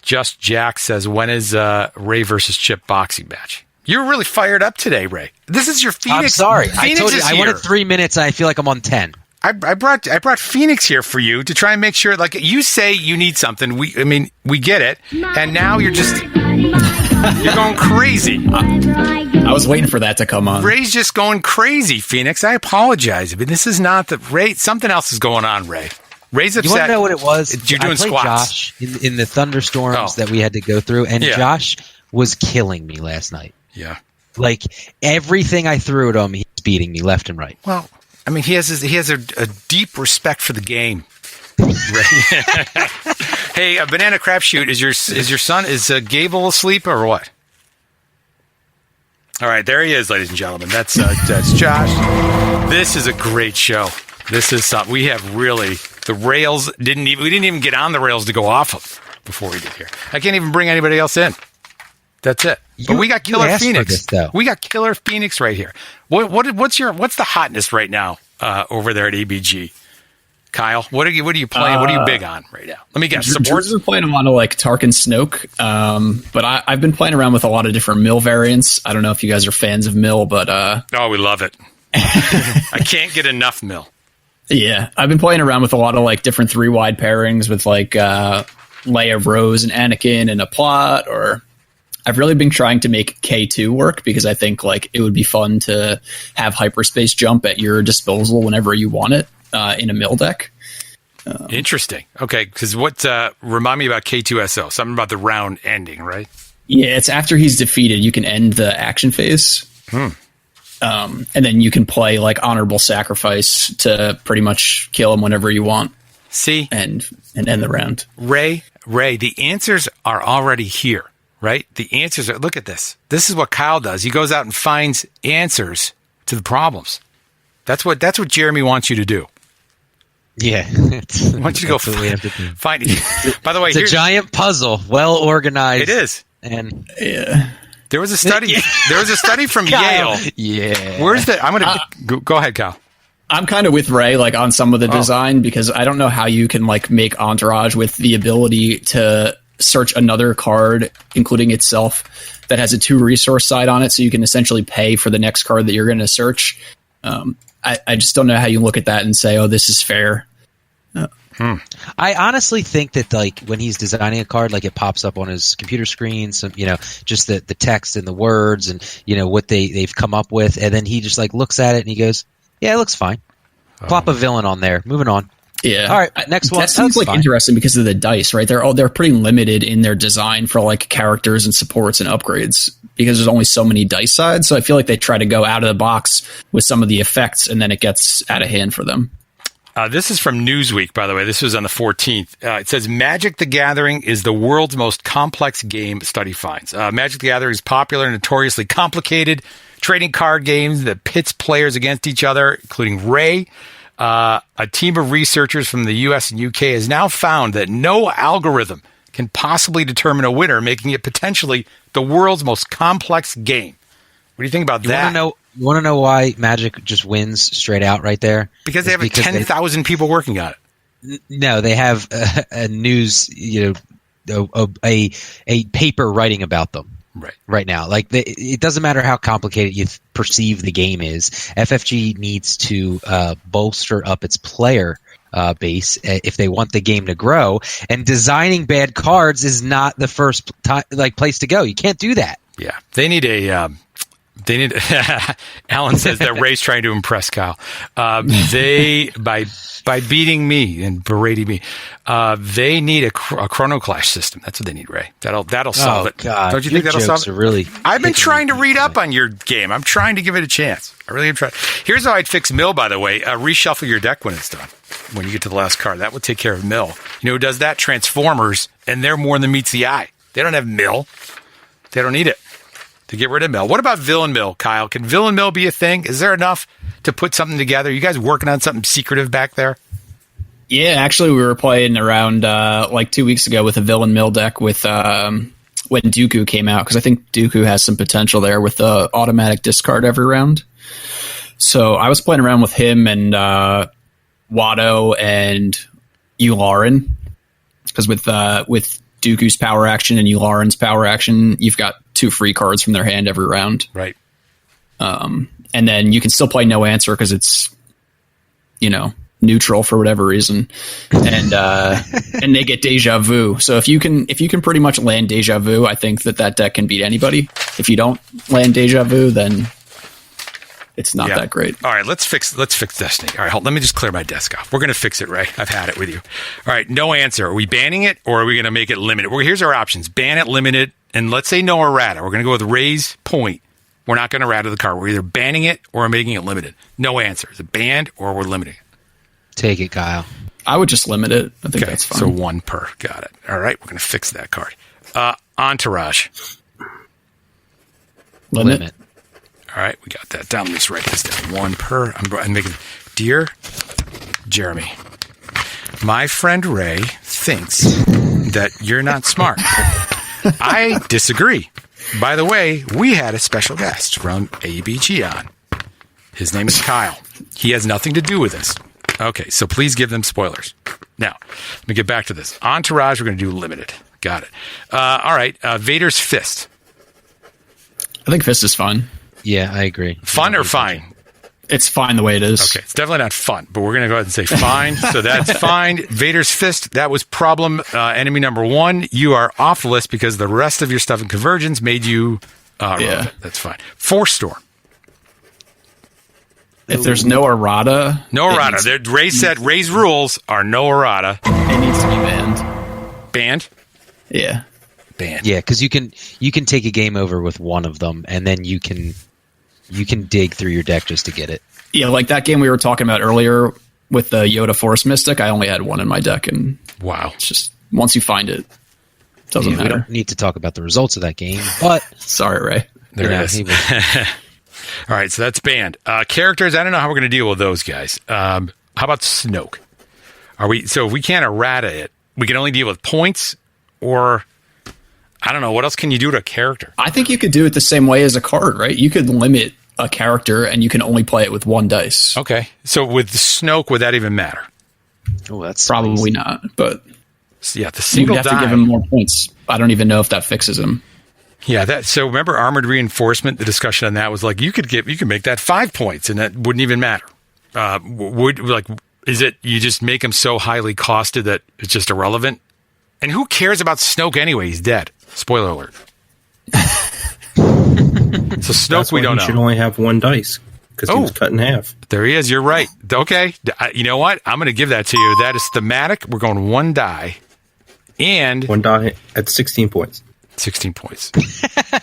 Just Jack says, when is Ray versus Chip boxing match? You're really fired up today, Ray. This is your Phoenix. I'm sorry. Phoenix I told you I here. wanted 3 minutes, and I feel like I'm on 10. I brought Phoenix here for you to try and make sure, like, you say you need something. We get it. And now you're just, you're going crazy. I was waiting for that to come on. Ray's just going crazy, Phoenix. I apologize. But this is not the Ray. Something else is going on, Ray. Ray's upset. You want to know what it was? You're doing I played squats. Josh in the thunderstorms that we had to go through, and Josh was killing me last night. Yeah. Like, everything I threw at him, he's beating me left and right. Well, I mean, he has a deep respect for the game. Hey, Banana Crapshoot, is your son, is Gable asleep or what? All right, there he is, ladies and gentlemen. That's Josh. This is a great show. This is something we have really. The rails we didn't even get on the rails to go off of before we get here. I can't even bring anybody else in. That's it. But we got Killer Phoenix. We got Killer Phoenix right here. What's the hotness right now over there at ABG? Kyle, what are you playing? What are you big on right now? Let me guess. Supports? We're playing a lot of like Tarkin Snoke, but I've been playing around with a lot of different mill variants. I don't know if you guys are fans of mill, but oh, we love it. I can't get enough mill. Yeah, I've been playing around with a lot of like different 3-wide pairings with like Leia, Rose, and Anakin in a plot. Or I've really been trying to make K2 work because I think like it would be fun to have hyperspace jump at your disposal whenever you want it in a mill deck. Interesting. Okay, because remind me about K2SO. Something about the round ending, right? Yeah, it's after he's defeated, you can end the action phase. And then you can play like honorable sacrifice to pretty much kill him whenever you want. See? And end the round. Ray, the answers are already here, right? The answers are, look at this. This is what Kyle does. He goes out and finds answers to the problems. That's what Jeremy wants you to do. Yeah. I want you to go find it. By the way, it's a giant puzzle, well organized. It is. And there was a study. There was a study from Yale. Yeah. Where's the? I'm gonna go ahead, Kyle. I'm kind of with Ray, like on some of the design, because I don't know how you can like make Entourage with the ability to search another card, including itself, that has a 2 resource side on it, so you can essentially pay for the next card that you're going to search. I just don't know how you look at that and say, "Oh, this is fair." I honestly think that like when he's designing a card, like it pops up on his computer screen, some just the text and the words and what they've come up with, and then he just like looks at it and he goes, "Yeah, it looks fine." Plop a villain on there. Moving on. Yeah. All right. Next one. That seems like interesting because of the dice, right? They're pretty limited in their design for like characters and supports and upgrades because there's only so many dice sides. So I feel like they try to go out of the box with some of the effects, and then it gets out of hand for them. This is from Newsweek, by the way. This was on the 14th. It says, Magic the Gathering is the world's most complex game, study finds. Magic the Gathering is popular and notoriously complicated trading card games that pits players against each other, including Ray. A team of researchers from the US and UK has now found that no algorithm can possibly determine a winner, making it potentially the world's most complex game. What do you think about that? You want to know why Magic just wins straight out right there? Because they have 10,000 people working on it. No, they have a news, a paper writing about them. Right now. Like it doesn't matter how complicated you perceive the game is. FFG needs to bolster up its player base if they want the game to grow. And designing bad cards is not the first place to go. You can't do that. Yeah, they need a. Alan says that Ray's trying to impress Kyle. They by beating me and berating me, they need a Chrono Clash system. That's what they need, Ray. That'll solve it. God. Don't you think that'll solve it? Really I've been trying to read up on your game. I'm trying to give it a chance. I really am trying. Here's how I'd fix Mill, by the way. Reshuffle your deck when it's done. When you get to the last card, that would take care of Mill. You know who does that? Transformers, and they're more than meets the eye. They don't have Mill. They don't need it to get rid of Mill. What about Villain Mill, Kyle? Can Villain Mill be a thing? Is there enough to put something together? You guys working on something secretive back there? Yeah, actually, we were playing around like 2 weeks ago with a Villain Mill deck with when Dooku came out, because I think Dooku has some potential there with the automatic discard every round. So I was playing around with him and Watto and Yularen, because with Dooku's power action and Yularen's power action, you've got 2 free cards from their hand every round. Right. And then you can still play No Answer because it's, neutral for whatever reason, and and they get Deja Vu. So if you can pretty much land Deja Vu, I think that deck can beat anybody. If you don't land Deja Vu, then it's not that great. All right, let's fix Destiny. All right, let me just clear my desk off. We're going to fix it, Ray. I've had it with you. All right, No Answer. Are we banning it, or are we going to make it limited? Well, here's our options: ban it, limited, and let's say no errata. We're going to go with Ray's point. We're not going to errata the card. We're either banning it or making it limited. No Answer. Is it banned or we're limiting it? Take it, Kyle. I would just limit it. I think that's fine. So 1 per. Got it. All right, we're going to fix that card. Entourage. Limit. All right, we got that down. Let me just write this down. 1 per. I'm making. Dear Jeremy, my friend Ray thinks that you're not smart. I disagree. By the way, we had a special guest from ABG on. His name is Kyle. He has nothing to do with this. Okay, so please give them spoilers. Now, let me get back to this. Entourage, we're going to do limited. Got it. All right, Vader's Fist. I think Fist is fun. Yeah, I agree. Fun or fine? It's fine the way it is. Okay, it's definitely not fun, but we're going to go ahead and say fine. So that's fine. Vader's Fist, that was problem. Enemy number 1, you are off the list because the rest of your stuff in Convergence made you relevant. That's fine. Force Storm. If there's no errata... No errata. Ray said Ray's rules are no errata. It needs to be banned. Banned? Yeah. Banned. Yeah, because you can take a game over with one of them, and then you can dig through your deck just to get it. Yeah, like that game we were talking about earlier with the Yoda Force Mystic, I only had 1 in my deck, and wow. It's just, once you find it, doesn't matter. We don't need to talk about the results of that game, but... Sorry, Ray. There it is. All right, so that's banned. Characters, I don't know how we're going to deal with those guys. How about Snoke? So if we can't errata it, we can only deal with points, or I don't know, what else can you do to a character? I think you could do it the same way as a card, right? You could limit a character and you can only play it with 1 dice. Okay, so with Snoke, would that even matter? Oh, that's probably not, but yeah, the single you'd have die. to give him more points. I don't even know if that fixes him. Yeah, so remember Armored Reinforcement? The discussion on that was like you could make that 5 points, and that wouldn't even matter. Is it you just make him so highly costed that it's just irrelevant? And who cares about Snoke anyway? He's dead. Spoiler alert. So Snoke, we don't know. He should only have 1 dice because he was cut in half. There he is. You're right. Okay, you know what? I'm going to give that to you. That is thematic. We're going 1 die, and 1 die at 16 points. 16 points.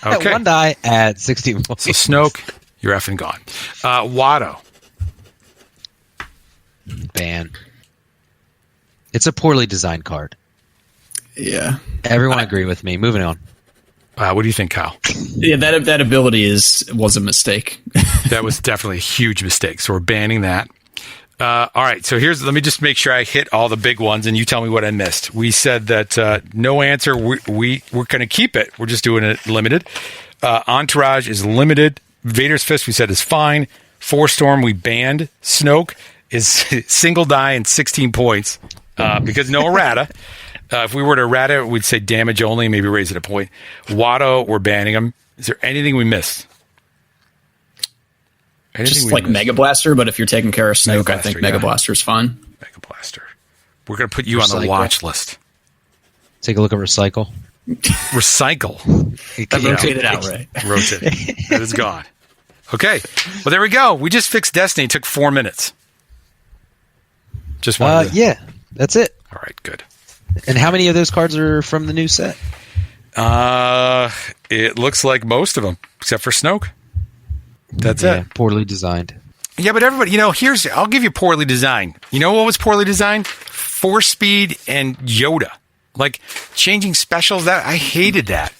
Okay. 1 die at 16 points. So Snoke, you're effing gone. Watto. Ban. It's a poorly designed card. Yeah. Everyone agree with me. Moving on. What do you think, Kyle? Yeah, that ability was a mistake. That was definitely a huge mistake. So we're banning that. All right. So let me just make sure I hit all the big ones, and you tell me what I missed. We said that No Answer. We're going to keep it. We're just doing it limited. Entourage is limited. Vader's Fist we said is fine. Force Storm we banned. Snoke is single die and 16 points because no errata. If we were to errata, we'd say damage only, maybe raise it a point. Watto, we're banning him. Is there anything we missed? Just like Mega Blaster, but if you're taking care of Snoke, I think Mega Blaster is fine. Mega Blaster. We're going to put you on the watch list. Take a look at Recycle. Recycle. Rotate it out, right? Rotate. It is gone. Okay. Well, there we go. We just fixed Destiny. It took 4 minutes. Just one. Yeah, that's it. All right, good. And how many of those cards are from the new set? It looks like most of them, except for Snoke. That's it. Poorly designed. Yeah, but everybody, I'll give you poorly designed. You know what was poorly designed? Force Speed and Yoda. Like, changing specials, I hated that.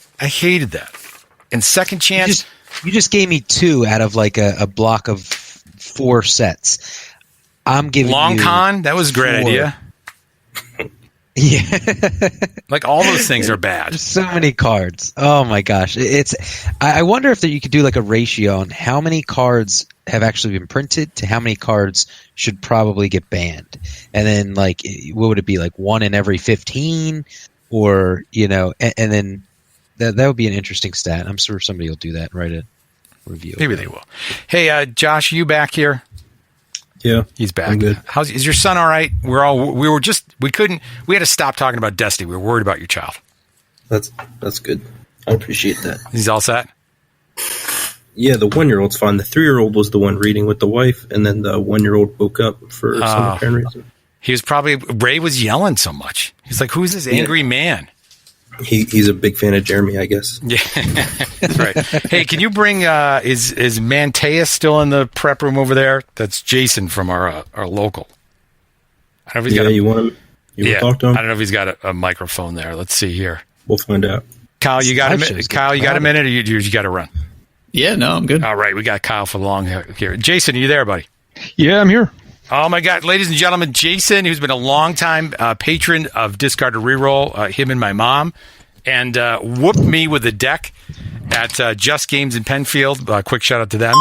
And Second Chance. You just gave me 2 out of like a block of 4 sets. I'm giving Long you Con, that was a great idea. Yeah. Like all those things are bad. There's so many cards. Oh my gosh. I wonder if you could do like a ratio on how many cards have actually been printed to how many cards should probably get banned. And then like, what would it be, like 1 in every 15? Or, and then that would be an interesting stat. I'm sure somebody will do that and write a review. Maybe they will. Hey, Josh, you back here? Yeah, He's back. I'm good. Is your son all right? We had to stop talking about Destiny. We were worried about your child. That's good. I appreciate that. He's all set? Yeah, the 1-year-old's fine. The 3-year-old was the one reading with the wife, and then the 1-year-old woke up for some apparent reason. He was Ray was yelling so much. He's like, who's this angry man? He's a big fan of Jeremy, I guess. Yeah, that's right. Hey, can you bring, is Manteus still in the prep room over there? That's Jason from our local. I don't know if he's got you want him? You want to talk to him? I don't know if he's got a microphone there. Let's see here. We'll find out. Kyle, you got a minute? Kyle, you got a minute, or you got to run? Yeah, no, I'm good. All right, we got Kyle for long here. Jason, are you there, buddy? Yeah, I'm here. Oh, my God. Ladies and gentlemen, Jason, who's been a long-time patron of Discard to Reroll, him and my mom, and whooped me with a deck at Just Games in Penfield. Quick shout-out to them.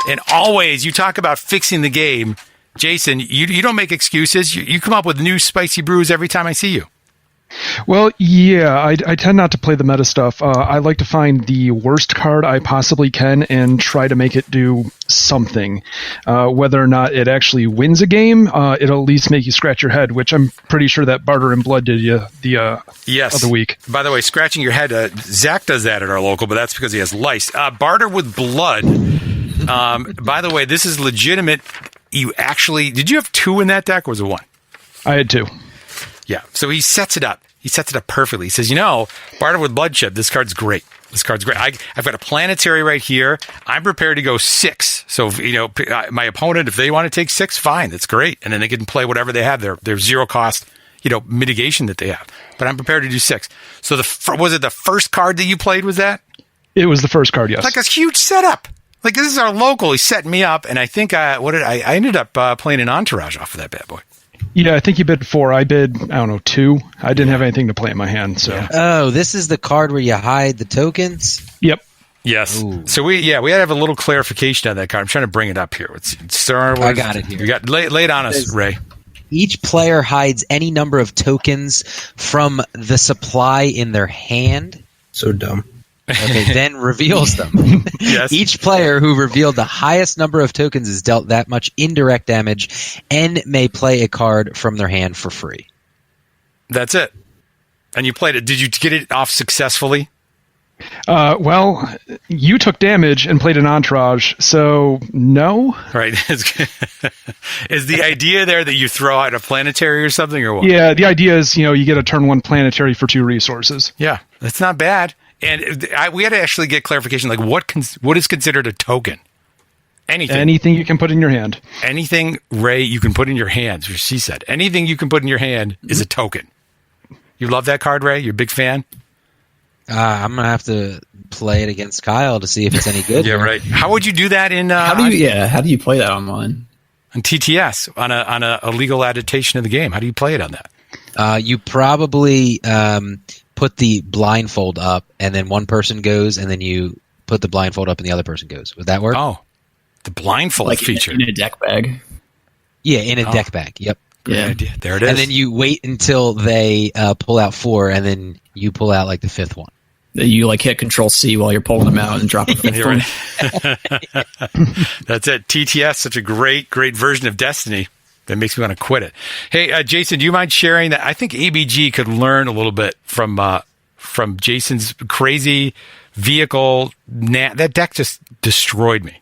And always, you talk about fixing the game. Jason, you don't make excuses. You come up with new spicy brews every time I see you. Well, yeah, I tend not to play the meta stuff. I like to find the worst card I possibly can and try to make it do something. Whether or not it actually wins a game, it'll at least make you scratch your head, which I'm pretty sure that Barter and Blood did you the other week. By the way, scratching your head, Zach does that at our local, but that's because he has lice. Barter with Blood. By the way, this is legitimate. Did you have 2 in that deck, or was it 1? I had 2. Yeah, so he sets it up. He sets it up perfectly. He says, Barter with Blood Chip, this card's great. This card's great. I've got a planetary right here. I'm prepared to go 6. So, my opponent, if they want to take 6, fine. That's great. And then they can play whatever they have, their zero cost, mitigation that they have. But I'm prepared to do 6. So was it the first card that you played, was that? It was the first card, yes. Like a huge setup. Like, this is our local. He's setting me up. And I think, I ended up playing an Entourage off of that bad boy. Yeah, I think you bid 4. I bid, 2. I didn't have anything to play in my hand, so. Oh, this is the card where you hide the tokens? Yep. Yes. Ooh. So we had to have a little clarification on that card. I'm trying to bring it up here. It's Star Wars. I got it here. You got lay it on us, Ray. Each player hides any number of tokens from the supply in their hand. So dumb. Okay, then reveals them. Yes. Each player who revealed the highest number of tokens is dealt that much indirect damage and may play a card from their hand for free. That's it. And you played it. Did you get it off successfully? Well, you took damage and played an Entourage, so no. Right. Is the idea there that you throw out a planetary or something, or what? Yeah, the idea is, you get a turn 1 planetary for 2 resources. Yeah, that's not bad. And we had to actually get clarification, like what is considered a token? Anything you can put in your hand. Anything, Ray, you can put in your hands, or she said. Anything you can put in your hand is a token. You love that card, Ray? You're a big fan? I'm going to have to play it against Kyle to see if it's any good. Yeah, right. How would you do that in... how do you play that online? On TTS, on a legal adaptation of the game. How do you play it on that? You probably put the blindfold up, and then one person goes, and then you put the blindfold up, and the other person goes. Would that work? Oh, the blindfold feature. In a deck bag? Yeah, in a deck bag. Yep. Good idea. There it is. And then you wait until they pull out 4, and then you pull out like the 5th one. You hit Control-C while you're pulling them out and drop a 5th one. That's it. TTS, such a great version of Destiny. That makes me want to quit it. Hey, Jason, do you mind sharing that? I think ABG could learn a little bit from Jason's crazy vehicle. That deck just destroyed me.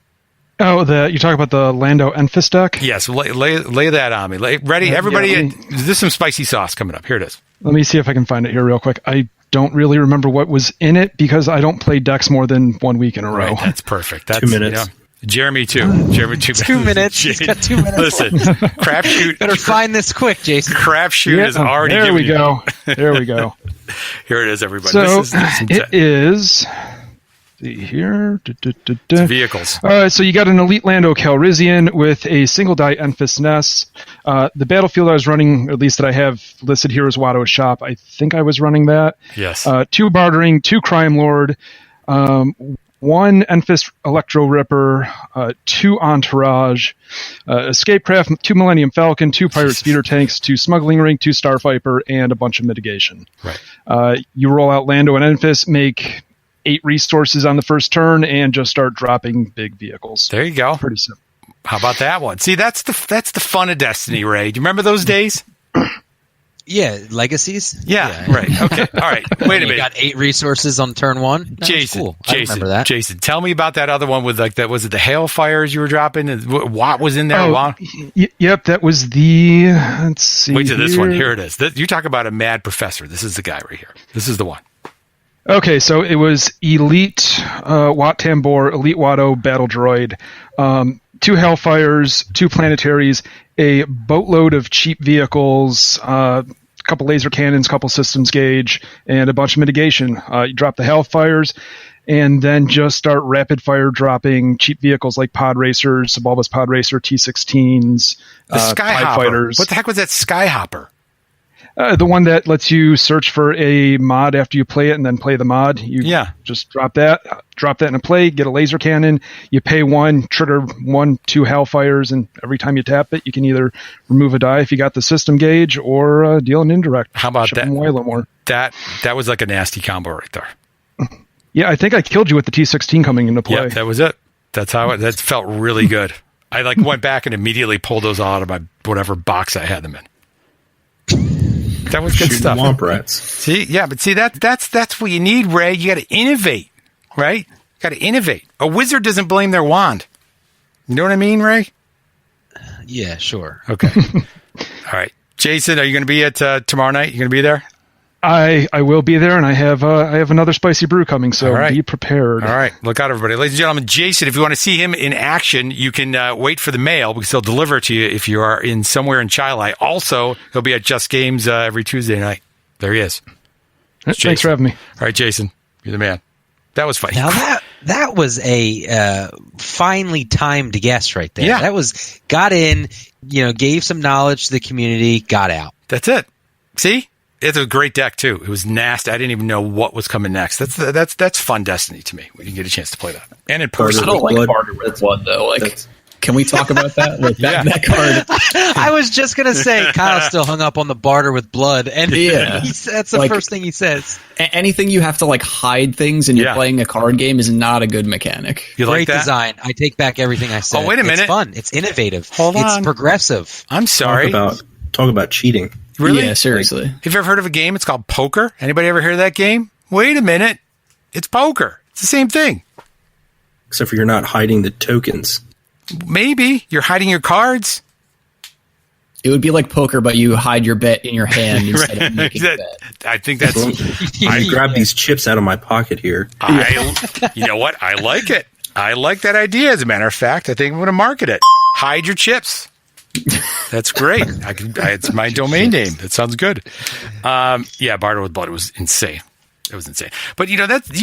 Oh, you talk about the Lando Enfys deck? Yes, lay that on me. Ready, everybody? Yeah, there's some spicy sauce coming up. Here it is. Let me see if I can find it here real quick. I don't really remember what was in it because I don't play decks more than 1 week in a row. Right, that's perfect. That's 2 minutes. Jeremy, too. Jeremy, 2 minutes. He's got 2 minutes. Listen, crapshoot. Better find this quick, Jason. Crapshoot is already there we given go. There we go. Here it is, everybody. So this is it is see here. Vehicles. So you got an Elite Lando Calrissian with a single die Enfys Nest. The battlefield I was running, at least that I have listed here, is Watto's Shop. I think I was running that. Yes. 2 Bartering, 2 Crime Lord, 1 Enfys Electro Ripper, 2 Entourage, Escape Craft, 2 Millennium Falcon, 2 Pirate Speeder Tanks, 2 Smuggling Ring, 2 Starfighter, and a bunch of mitigation. Right. You roll out Lando and Enfys, make 8 resources on the first turn, and just start dropping big vehicles. There you go. Pretty simple. How about that one? See, that's the fun of Destiny, Ray. Do you remember those days? Yeah, legacies. Yeah. Right. Okay. All right. Wait a minute. You got 8 resources on turn 1. Jason, Cool. I remember that. Jason, tell me about that other one with like that. Was it the Hailfires you were dropping? What was in there? Yep, that was the. Let's see. Wait till this one. Here it is. You talk about a mad professor. This is the guy right here. This is the one. Okay, so it was Elite Wat Tambor, Elite Watto Battle Droid, 2 Hellfires, 2 Planetaries, a boatload of cheap vehicles, a couple laser cannons, couple systems gauge, and a bunch of mitigation. You drop the Hellfires, and then just start rapid fire dropping cheap vehicles like Pod Racers, Subalbus Pod Racer, T-16s, The Skyhopper. Fighters. What the heck was that Skyhopper? The one that lets you search for a mod after you play it and then play the mod. You just drop that in a play, get a laser cannon, you pay 1, trigger 1, 2 Hellfires, and every time you tap it, you can either remove a die if you got the system gauge or deal an indirect. How about that? Away a little more. That was like a nasty combo right there. Yeah, I think I killed you with the T-16 coming into play. Yeah, that was it. That's how that felt really good. I went back and immediately pulled those all out of my whatever box I had them in. That was good stuff. Womp rats. See, yeah, but see that's what you need, Ray. You got to innovate, right? Got to innovate. A wizard doesn't blame their wand. You know what I mean, Ray? Yeah, sure. Okay. All right, Jason, are you going to be at tomorrow night? You going to be there? I will be there, and I have another spicy brew coming, so be prepared. All right, look out, everybody. Ladies and gentlemen, Jason, if you want to see him in action, you can wait for the mail because he'll deliver it to you if you are in somewhere in Chilai. Also, he'll be at Just Games every Tuesday night. There he is. Thanks for having me. All right, Jason, you're the man. That was funny. Now that was a finely timed guess right there. Yeah. That was got in, gave some knowledge to the community, got out. That's it. See? It's a great deck too. It was nasty. I didn't even know what was coming next. That's fun Destiny to me. We didn't get a chance to play that. And in person. I don't like Barter with Blood though. Can we talk about that? That card. I was just gonna say Kyle's still hung up on the Barter with Blood, and that's the first thing he says. Anything you have to hide things and you're playing a card game is not a good mechanic. You Great like that? design. I take back everything I said. Oh, wait a minute. It's fun. It's innovative. Hold on. It's progressive. I'm sorry. Talk about cheating. Really? Yeah, seriously. Have you ever heard of a game? It's called poker. Anybody ever heard of that game? Wait a minute. It's poker. It's the same thing. Except for you're not hiding the tokens. Maybe. You're hiding your cards. It would be like poker, but you hide your bet in your hand instead of making a bet. I think that's... I grab these chips out of my pocket here. You know what? I like it. I like that idea, as a matter of fact. I think I'm going to market it. Hide your chips. That's great. It's my domain name. That sounds good. Barter with Blood was insane. It was insane. But you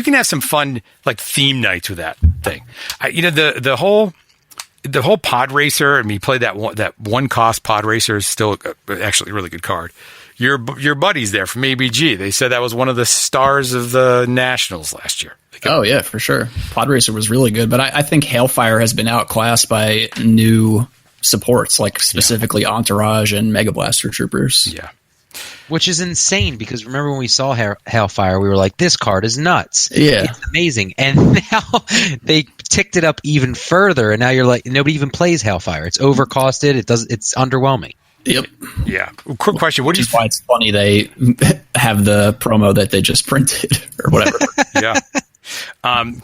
can have some fun theme nights with that thing. The whole pod racer. I mean, you play that one cost pod racer is still actually a really good card. Your buddies there from ABG. They said that was one of the stars of the Nationals last year. Oh yeah, for sure. Pod racer was really good, but I think Hailfire has been outclassed by new supports, specifically Entourage and Mega Blaster Troopers. Yeah. Which is insane because remember when we saw Hailfire, we were like, this card is nuts. Yeah. It's amazing. And now they ticked it up even further, and now you're like, nobody even plays Hailfire. It's overcosted. It's underwhelming. Yep. Yeah. Quick question. What do you find? It's funny they have the promo that they just printed or whatever. Yeah.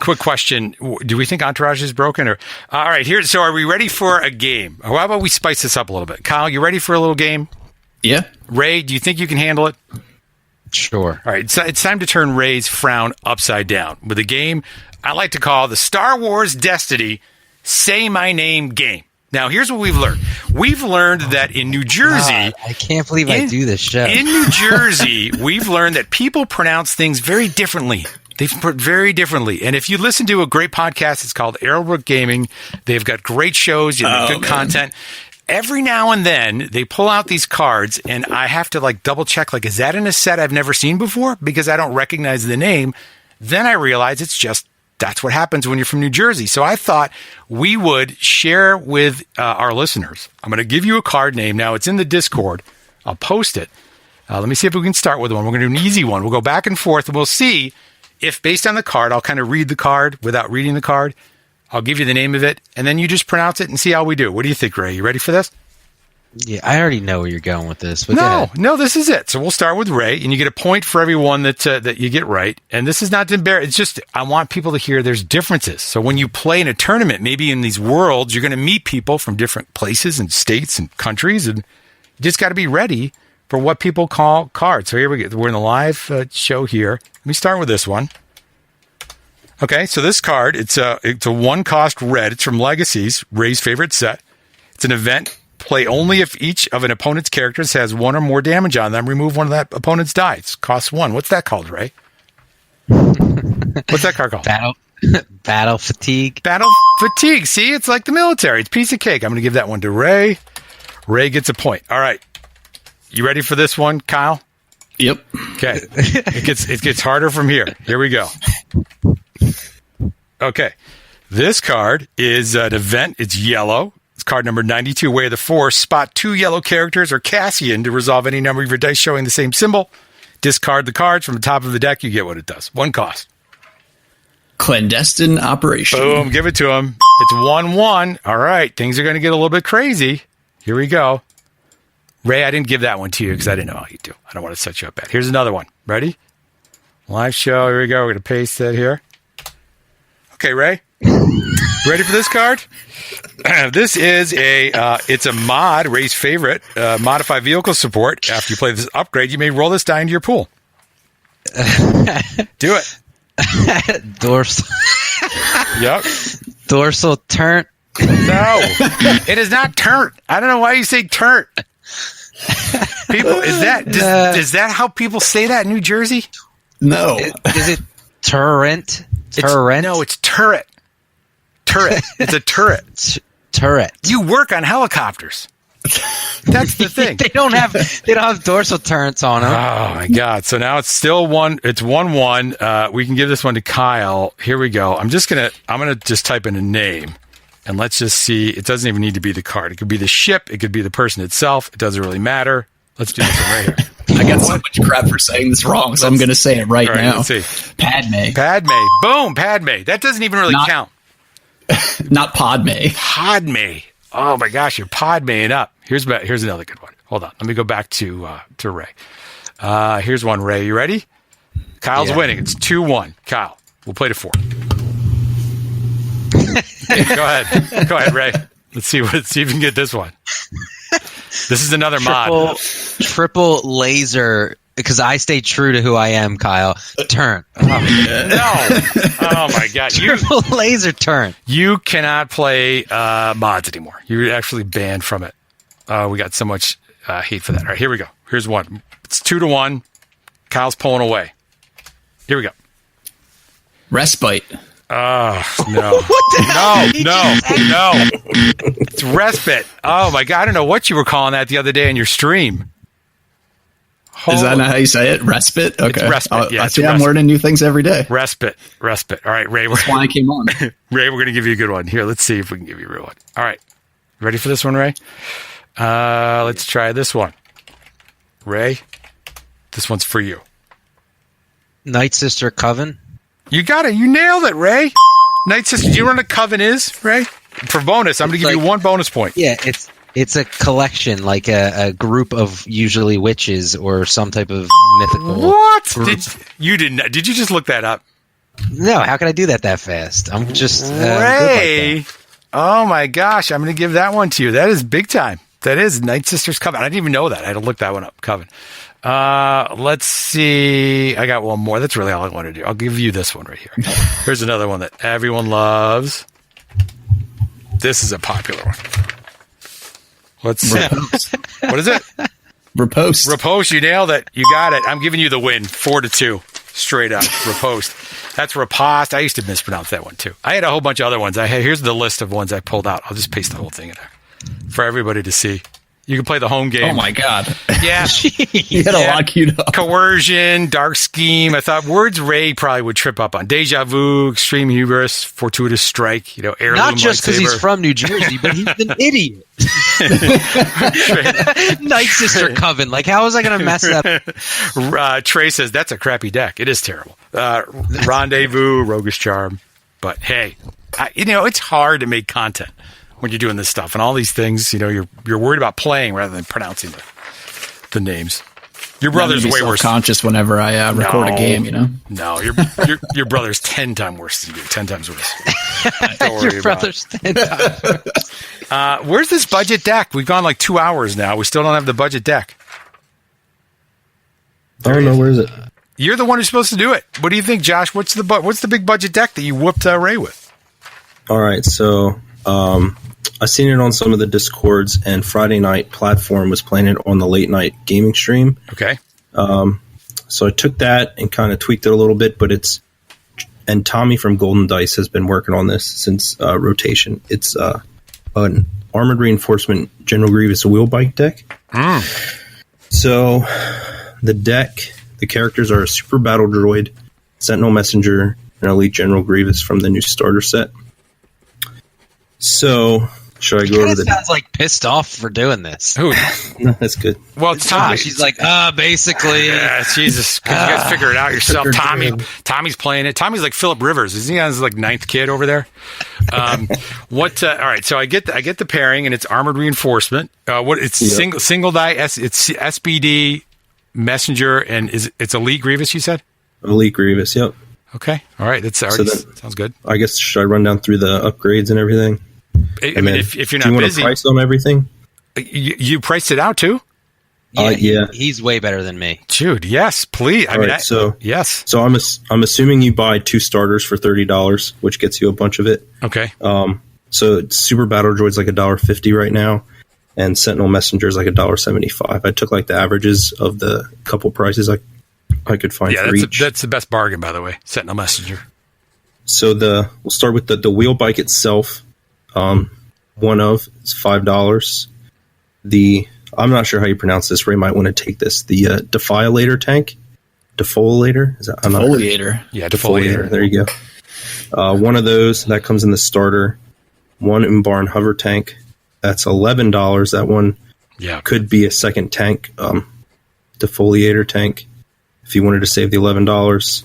Quick question. Do we think Entourage is broken? All right, so are we ready for a game? How about we spice this up a little bit? Kyle, you ready for a little game? Yeah. Ray, do you think you can handle it? Sure. All right, so it's time to turn Ray's frown upside down with a game I like to call the Star Wars Destiny Say My Name game. Now, here's what we've learned. We've learned that in New Jersey... God, I can't believe I do this show. In New Jersey, we've learned that people pronounce things very differently They've put very differently. And if you listen to a great podcast, it's called Arrowbrook Gaming. They've got great shows, good content. Every now and then they pull out these cards and I have to like double check, like, is that in a set I've never seen before? Because I don't recognize the name. Then I realize it's just, that's what happens when you're from New Jersey. So I thought we would share with our listeners. I'm going to give you a card name. Now it's in the Discord. I'll post it. Let me see if we can start with one. We're going to do an easy one. We'll go back and forth and we'll see if based on the card, I'll kind of read the card without reading the card. I'll give you the name of it, and then you just pronounce it and see how we do. What do you think, Ray? You ready for this? Yeah, I already know where you're going with this. But No, this is it. So we'll start with Ray, and you get a point for every one that you get right. And this is not to embarrass. It's just I want people to hear there's differences. So when you play in a tournament, maybe in these worlds, you're going to meet people from different places and states and countries, and you just got to be ready for what people call cards. So here we go. We're in the live show here. Let me start with this one. Okay, so this card, it's a 1-cost red. It's from Legacies, Ray's favorite set. It's an event. Play only if each of an opponent's characters has 1 or more damage on them. Remove one of that opponent's die. It costs 1. What's that called, Ray? What's that card called? Battle Fatigue. Battle Fatigue. See, it's like the military. It's a piece of cake. I'm going to give that one to Ray. Ray gets a point. All right. You ready for this one, Kyle? Yep. Okay. It gets harder from here. Here we go. Okay. This card is an event. It's yellow. It's card number 92, Way of the Force. Spot 2 yellow characters or Cassian to resolve any number of your dice showing the same symbol. Discard the cards from the top of the deck. You get what it does. 1 cost. Clandestine operation. Boom. Give it to him. It's 1-1. All right. Things are going to get a little bit crazy. Here we go. Ray, I didn't give that one to you because I didn't know how you do. I don't want to set you up bad. Here's another one. Ready? Live show. Here we go. We're going to paste that here. Okay, Ray. Ready for this card? This is it's a mod, Ray's favorite, modify vehicle support. After you play this upgrade, you may roll this die into your pool. Do it. Dorsal. Yep. Dorsal turn. No, it is not turnt. I don't know why you say turnt. People, is that how people say that in New Jersey? No. Is it turret? Turret? No, it's turret. Turret. It's a turret. Turret. You work on helicopters. That's the thing. They don't have dorsal turrets on them. Oh my God. So now it's still 1. It's 1-1. We can give this one to Kyle. Here we go. I'm gonna just type in a name and let's just see. It doesn't even need to be the card. It could be the ship. It could be the person itself. It doesn't really matter. Let's do this one right here. I got so much crap for saying this wrong, so I'm going to say it right now. Let's see. Padme. Boom. Padme. That doesn't even really count. Not Padme. Padme. Oh my gosh, you're Padmeing up. Here's another good one. Hold on. Let me go back to Ray. Here's one, Ray. You ready? Kyle's winning. It's 2-1. Kyle, we'll play to 4. Go ahead, Ray. Let's see if you can get this one. This is another mod. Triple laser, because I stay true to who I am, Kyle. Turn. No. Oh, my God. Triple laser turn. You cannot play mods anymore. You're actually banned from it. We got so much hate for that. All right, here we go. Here's one. It's 2-1. Kyle's pulling away. Here we go. Respite. Oh, no. No. It's respite. Oh, my God. I don't know what you were calling that the other day in your stream. Is that not how you say it? Respite? Okay. It's respite. I see I'm learning new things every day. Respite. All right, Ray. That's why I came on. Ray, we're going to give you a good one. Here, let's see if we can give you a real one. All right. Ready for this one, Ray? Let's try this one. Ray, this one's for you. Night Sister Coven. You got it. You nailed it, Ray. Night Sister. Do you know what a coven is, Ray? For bonus, I'm going to give you 1 bonus point. Yeah, it's a collection, like a group of usually witches or some type of mythical. What? Group. Did you just look that up? No, how can I do that fast? I'm just Ray. Like oh my gosh, I'm going to give that one to you. That is big time. That is Night Sister's Coven. I didn't even know that. I had to look that one up. Coven. Let's see. I got one more. That's really all I want to do. I'll give you this one right here. Here's another one that everyone loves. This is a popular one. Let's see. What is it? Riposte. Riposte. You nailed it. You got it. I'm giving you the win. 4-2. Straight up. Riposte. That's riposte. I used to mispronounce that one too. I had a whole bunch of other ones. Here's the list of ones I pulled out. I'll just paste the whole thing in there for everybody to see. You can play the home game. Oh my God. Yeah. You had a lot queued up. Coercion, Dark Scheme. I thought words Ray probably would trip up on. Deja Vu, Extreme Hubris, Fortuitous Strike, Heirloom Not just because he's lightsaber. from New Jersey, but he's an idiot. Night Sister Coven. Like, how was I going to mess up? Trey says, that's a crappy deck. It is terrible. Rendezvous, Roguish Charm. But hey, it's hard to make content when you're doing this stuff and all these things. You're worried about playing rather than pronouncing the names. Your brother's way worse. Conscious whenever I record a game. No, your brother's 10 times worse than you. 10 times worse. Don't worry Your brother's 10 times worse. Where's this budget deck? We've gone like 2 hours now. We still don't have the budget deck. I don't know. Where is it? You're the one who's supposed to do it. What do you think, Josh? What's the big budget deck that you whooped Ray with? All right, so I seen it on some of the Discords, and Friday Night Platform was playing it on the late night gaming stream. Okay. So I took that and kind of tweaked it a little bit, and Tommy from Golden Dice has been working on this since rotation. It's an Armored Reinforcement General Grievous wheel bike deck. So the deck, the characters are a Super Battle Droid, Sentinel Messenger, and Elite General Grievous from the new starter set. So, should I go over the... sounds like pissed off for doing this. Who? No, that's good. Well, it's Tommy. She's like, basically. Yeah, Jesus. 'Cause you guys figure it out yourself. Tommy's playing it. Tommy's like Philip Rivers. Isn't he on his like 9th kid over there? All right, so I get the pairing, and it's Armored Reinforcement. Single die, it's SBD, Messenger, and it's Elite Grievous, you said? Elite Grievous, yep. Okay. All right. That's already sounds good. I guess, should I run down through the upgrades and everything? I mean, if you're not do you busy, want to price on everything? You priced it out too? Yeah. He's way better than me. Dude, yes, please. Yes. So I'm assuming you buy 2 starters for $30, which gets you a bunch of it. Okay. So Super Battle Droid's like $1.50 right now, and Sentinel Messenger is like $1.75. I took like the averages of the couple prices I could find for each. That's the best bargain, by the way. Sentinel Messenger. So we'll start with the wheel bike itself. It's $5. I'm not sure how you pronounce this. Ray might want to take this. The Defilator tank. Defoliator? Defoliator. Yeah, Defoliator. There you go. One of those that comes in the starter. One Umbarn hover tank. That's $11. That one could be a second tank. Defoliator tank. If you wanted to save the $11.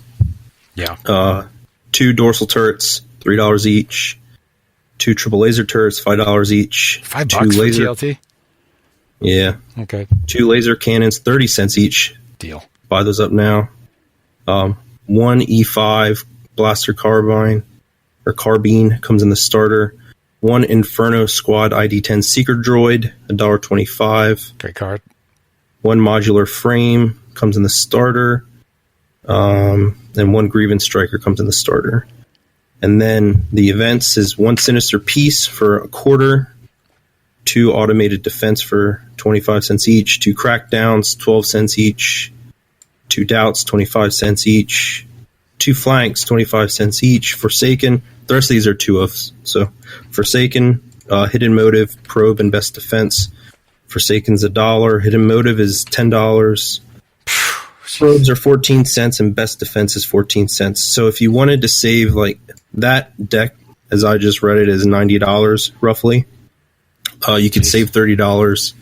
Yeah. 2 dorsal turrets, $3 each. 2 triple laser turrets, $5 each. $5 2 for laser TLT? Yeah. Okay. 2 laser cannons, 30 cents each. Deal. Buy those up now. 1 E5 blaster carbine comes in the starter. 1 Inferno Squad ID-10 Seeker Droid, $1.25. Great card. 1 modular frame comes in the starter. And 1 Grievance Striker comes in the starter. And then the events is 1 Sinister Piece for $0.25, 2 Automated Defense for 25 cents each, 2 Crackdowns, 12 cents each, 2 Doubts, 25 cents each, 2 Flanks, 25 cents each. Forsaken, the rest of these are 2-ofs. So Forsaken, Hidden Motive, Probe, and Best Defense. Forsaken's $1. Hidden Motive is $10. Probes are 14 cents, and Best Defense is 14 cents. So if you wanted to save like that deck, as I just read it, is $90 roughly. You could save $30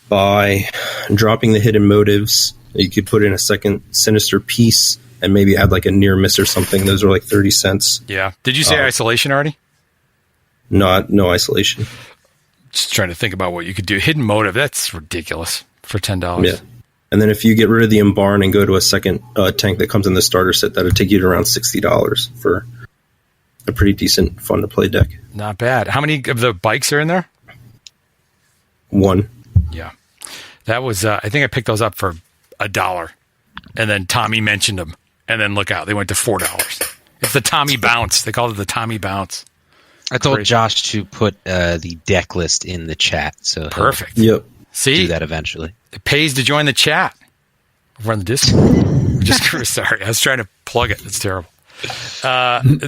by dropping the Hidden Motives. You could put in a second Sinister Piece and maybe add like a near miss or something. Those are like 30 cents. Yeah. Did you say isolation already? No isolation. Just trying to think about what you could do. Hidden Motive, that's ridiculous for $10. Yeah. And then if you get rid of the Umbarn and go to a second tank that comes in the starter set, that'll take you to around $60 for a pretty decent, fun to play deck. Not bad. How many of the bikes are in there? 1. Yeah. That was, I think I picked those up for $1. And then Tommy mentioned them. And then look out, they went to $4. It's the Tommy Bounce. They called it the Tommy Bounce. I told Josh to put the deck list in the chat. So perfect. Yep. See? Do that eventually. It pays to join the chat over on the Discord. Sorry, I was trying to plug it. It's terrible.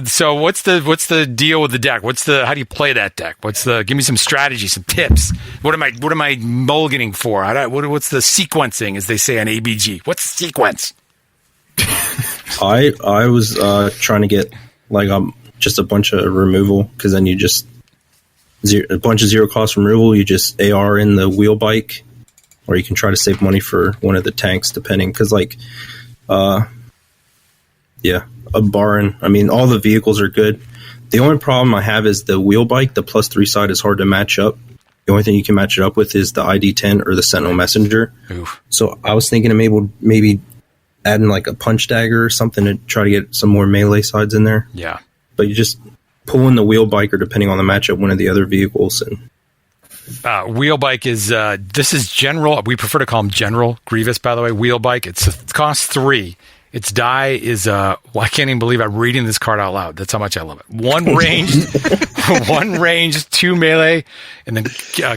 So what's the deal with the deck? How do you play that deck? Give me some strategy, some tips. What am I mulliganing for? What's the sequencing, as they say on ABG? What's the sequence? I was trying to get like just a bunch of removal, because then you just a bunch of zero cost removal. You just AR in the wheel bike, or you can try to save money for one of the tanks, depending. Because a Baron. I mean, all the vehicles are good. The only problem I have is the wheel bike. The +3 side is hard to match up. The only thing you can match it up with is the ID10 or the Sentinel Messenger. Oof. So I was thinking of maybe adding like a punch dagger or something to try to get some more melee sides in there. Yeah. But you just pull in the wheel bike, or depending on the matchup, one of the other vehicles. And wheel bike is this is general. We prefer to call them General Grievous, by the way. Wheel bike. It costs 3. Its die is I can't even believe I'm reading this card out loud. That's how much I love it. 1 ranged, 2 melee, and then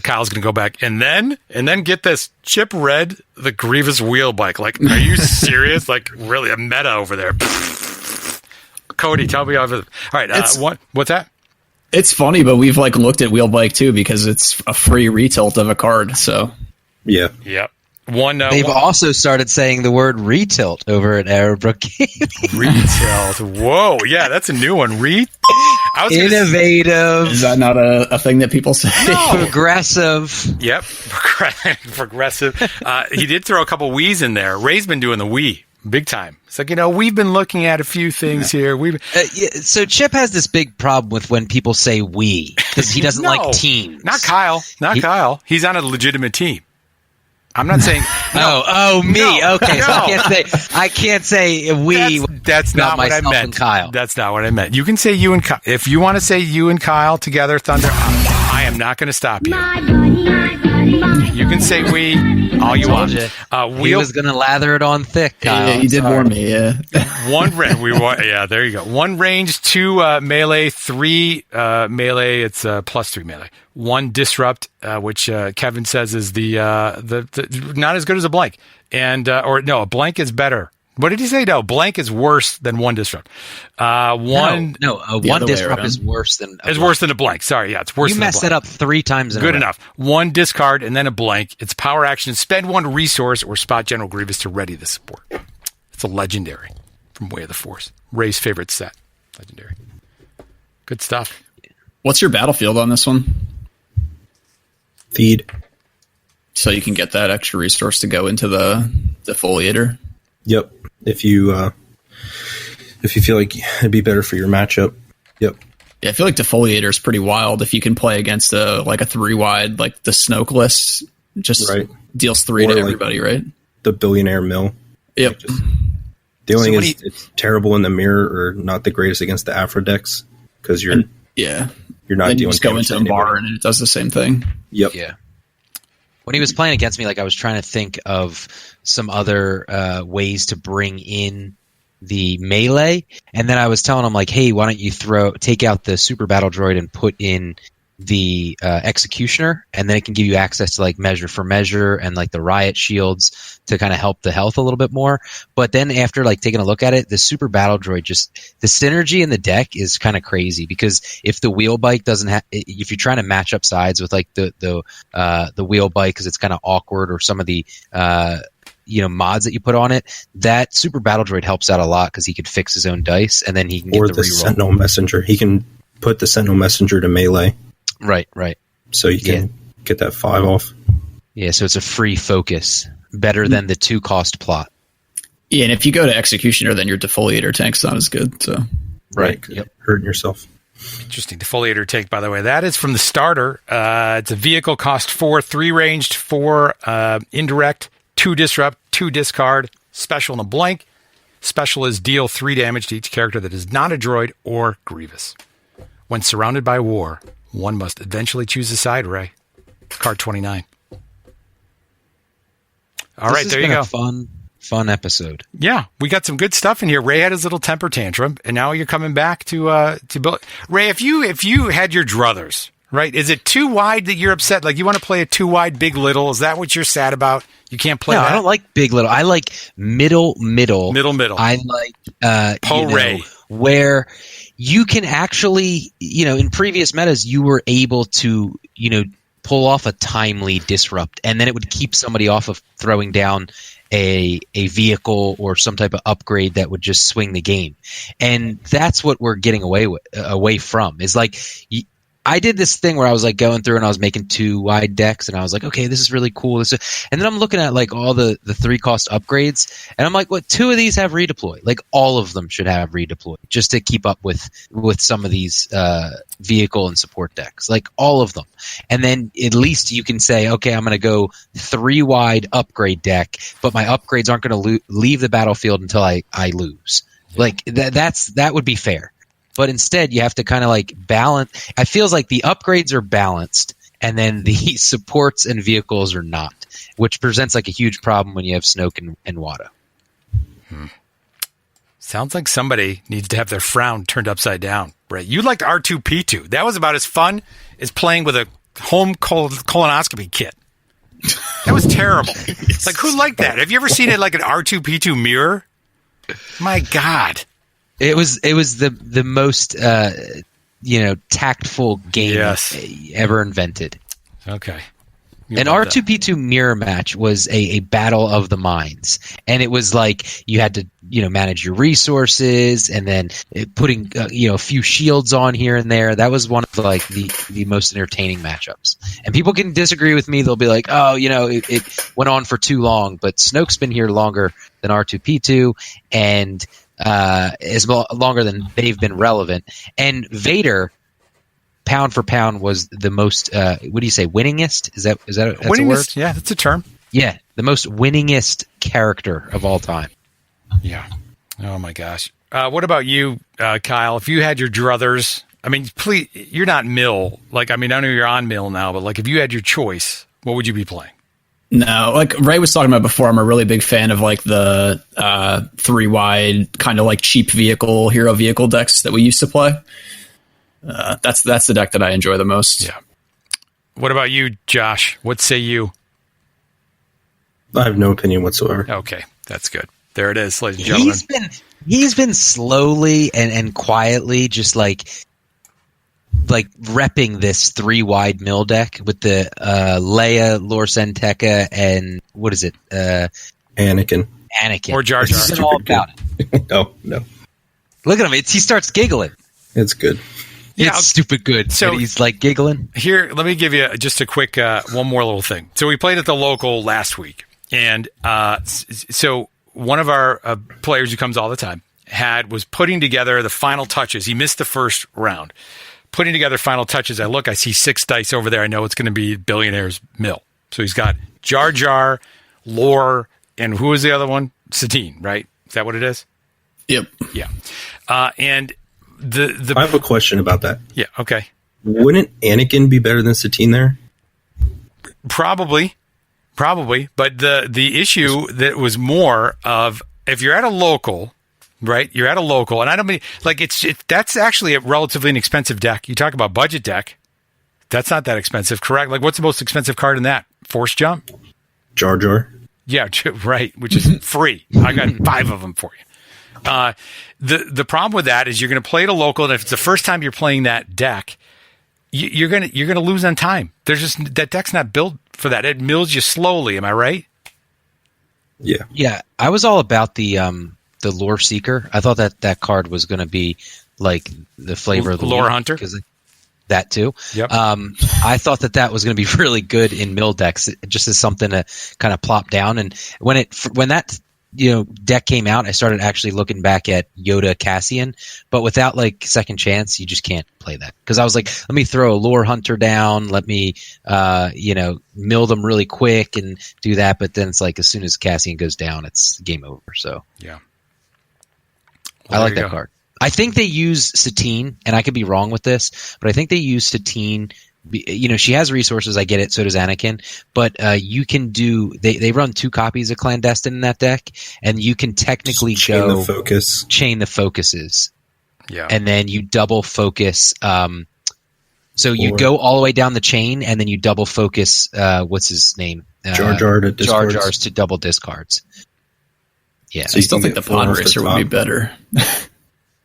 Kyle's gonna go back and then get this. Chip read the Grievous wheel bike. Like, are you serious? Like, really a meta over there. Cody, tell me over. All right, what's that? It's funny, but we've looked at wheel bike too, because it's a free retilt of a card. So yeah. Yep. They've also started saying the word retilt over at Arrowbrook Gaming. Retilt. Whoa. Yeah, that's a new one. Innovative. Is that not a thing that people say? No. Progressive. Yep. Progressive. He did throw a couple Wii's in there. Ray's been doing the Wii big time. It's like, we've been looking at a few things here. So Chip has this big problem with when people say we, because he doesn't like teams. Not Kyle. Kyle. He's on a legitimate team. I'm not saying. Me. No, okay, no. so I can't say we. That's not what I meant. And Kyle. That's not what I meant. You can say you and Kyle. If you want to say you and Kyle together, Thunder, I am not going to stop you. You can say we all you want. He was going to lather it on thick, Kyle. Yeah, you did warn me. Yeah. There you go. 1 range, 2 melee, 3 melee. It's +3 melee. 1 disrupt, which Kevin says is the not as good as a blank, and a blank is better. What did he say? No, blank is worse than 1 disrupt. One disrupt is worse than a blank. Sorry, yeah, it's worse. You messed it up 3 times. Good enough. 1 discard and then a blank. It's power action. Spend 1 resource or spot General Grievous to ready the support. It's a legendary from Way of the Force. Ray's favorite set. Legendary. Good stuff. What's your battlefield on this one? Feed. So you can get that extra resource to go into the defoliator. Yep. If you feel like it'd be better for your matchup. Yep. Yeah, I feel like defoliator is pretty wild if you can play against a 3-wide, like the Snoke list. Just deals 3 to everybody, right? The billionaire mill. Yep. The only thing is it's terrible in the mirror, or not the greatest against the Afro decks, because you're not then dealing. You just go into a bar and it does the same thing. Yep. Yeah. When he was playing against me, I was trying to think of some other ways to bring in the melee, and then I was telling him hey, why don't you take out the super battle droid and put in the executioner, and then it can give you access to measure for measure and the riot shields to kind of help the health a little bit more. But then after taking a look at it, the super battle droid, just the synergy in the deck is kind of crazy, because if the wheel bike doesn't have, if you're trying to match up sides with the wheel bike because it's kind of awkward, or some of the mods that you put on it, that super battle droid helps out a lot, because he could fix his own dice, and then he can get the reroll. Sentinel Messenger. He can put the Sentinel Messenger to melee. Right. So you can get that 5 off. Yeah, so it's a free focus. Better than the 2-cost plot. Yeah, and if you go to Executioner, then your defoliator tank's not as good. So Right. Yep. Hurting yourself. Interesting. Defoliator tank, by the way. That is from the starter. It's a vehicle, cost 4, 3 ranged, 4 indirect, 2 disrupt, 2 discard, special and a blank. Special is deal 3 damage to each character that is not a droid or Grievous. When surrounded by war, one must eventually choose a side, Ray. Card 29. All right, there you go. Fun episode. Yeah, we got some good stuff in here. Ray had his little temper tantrum, and now you're coming back to build. Ray, if you had your druthers, right? Is it too wide that you're upset? Like you want to play a too wide big little? Is that what you're sad about? You can't play No, that? I don't like big little. I like middle. Middle. I like Ray. Where you can actually, in previous metas, you were able to, pull off a timely disrupt, and then it would keep somebody off of throwing down a vehicle or some type of upgrade that would just swing the game. And that's what we're getting away from. Is like I did this thing where I was like going through and I was making 2 wide decks, and I was like, okay, this is really cool. And then I'm looking at like all the 3-cost upgrades, and I'm like, what? 2 of these have redeploy. Like all of them should have redeploy just to keep up with some of these vehicle and support decks. Like all of them. And then at least you can say, okay, I'm going to go 3 wide upgrade deck, but my upgrades aren't going to leave the battlefield until I lose. Yeah. Like that would be fair. But instead, you have to kind of like balance. It feels like the upgrades are balanced, and then the supports and vehicles are not, which presents like a huge problem when you have Snoke and Watto. Sounds like somebody needs to have their frown turned upside down, Ray. You liked R2-P2. That was about as fun as playing with a home colonoscopy kit. That was terrible. Like, who liked that? Have you ever seen it like an R2-P2 mirror? My God. It was the most tactful game ever invented. Okay. An R2-P2 mirror match was a battle of the minds, and it was like you had to manage your resources, and then putting a few shields on here and there. That was one of like the most entertaining matchups. And people can disagree with me; they'll be like, "Oh, it went on for too long." But Snoke's been here longer than R2-P2, and is longer than they've been relevant. And Vader, pound for pound, was the most what do you say, winningest? Is that that's winningest? A word? Yeah, that's a term. Yeah, the most winningest character of all time. Yeah. Oh my gosh. What about you, Kyle? If you had your druthers, I mean, please, you're not Mill. Like, I mean, I know you're on Mill now, but like, if you had your choice, what would you be playing? No, like Ray was talking about before, I'm a really big fan of like the 3 wide kind of like cheap hero vehicle decks that we used to play. That's the deck that I enjoy the most. Yeah. What about you, Josh? What say you? I have no opinion whatsoever. Okay, that's good. There it is, ladies and gentlemen. He's been slowly and quietly just like repping this 3 wide mill deck with the Leia, Lor San Tekka, and what is it? Anakin. Or Jar Jar. It's all about it. No. Look at him. He starts giggling. It's good. Yeah, it's stupid good. So he's like giggling. Here, let me give you just a quick one more little thing. So we played at the local last week, and so one of our players who comes all the time was putting together the final touches. He missed the first round. Putting together final touches. I see 6 dice over there. I know it's going to be Billionaire's Mill. So he's got Jar Jar, Lore, and who is the other one? Satine, right? Is that what it is? Yep. Yeah. And the I have a question about that. Yeah. Okay. Wouldn't Anakin be better than Satine there? Probably. But the issue that was more of if you're at a local. Right, you're at a local, and I don't mean like that's actually a relatively inexpensive deck. You talk about budget deck, that's not that expensive, correct? Like, what's the most expensive card in that? Force Jump, Jar Jar. Yeah, right, which is free. I got 5 of them for you. The problem with that is you're going to play at a local, and if it's the first time you're playing that deck, you're gonna lose on time. There's just that deck's not built for that. It mills you slowly. Am I right? Yeah. I was all about the Lore Seeker. I thought that card was going to be like the flavor of the Lore week, Hunter. That too. Yep. I thought that was going to be really good in mill decks, just as something to kind of plop down. And when that deck came out, I started actually looking back at Yoda Cassian, but without like second chance, you just can't play that. Because I was like, let me throw a Lore Hunter down, let me mill them really quick and do that. But then it's like as soon as Cassian goes down, it's game over. So yeah. I like that card. I think they use Satine, and I could be wrong with this, but I think they use Satine. She has resources. I get it. So does Anakin. But you can do. They run 2 copies of Clandestine in that deck, and you can technically chain the focuses. Yeah. And then you double focus. So you go all the way down the chain, and then you double focus. What's his name? Jar Jar to discards. Jar Jars to double discards. Yeah, I still think the pod racer would be better.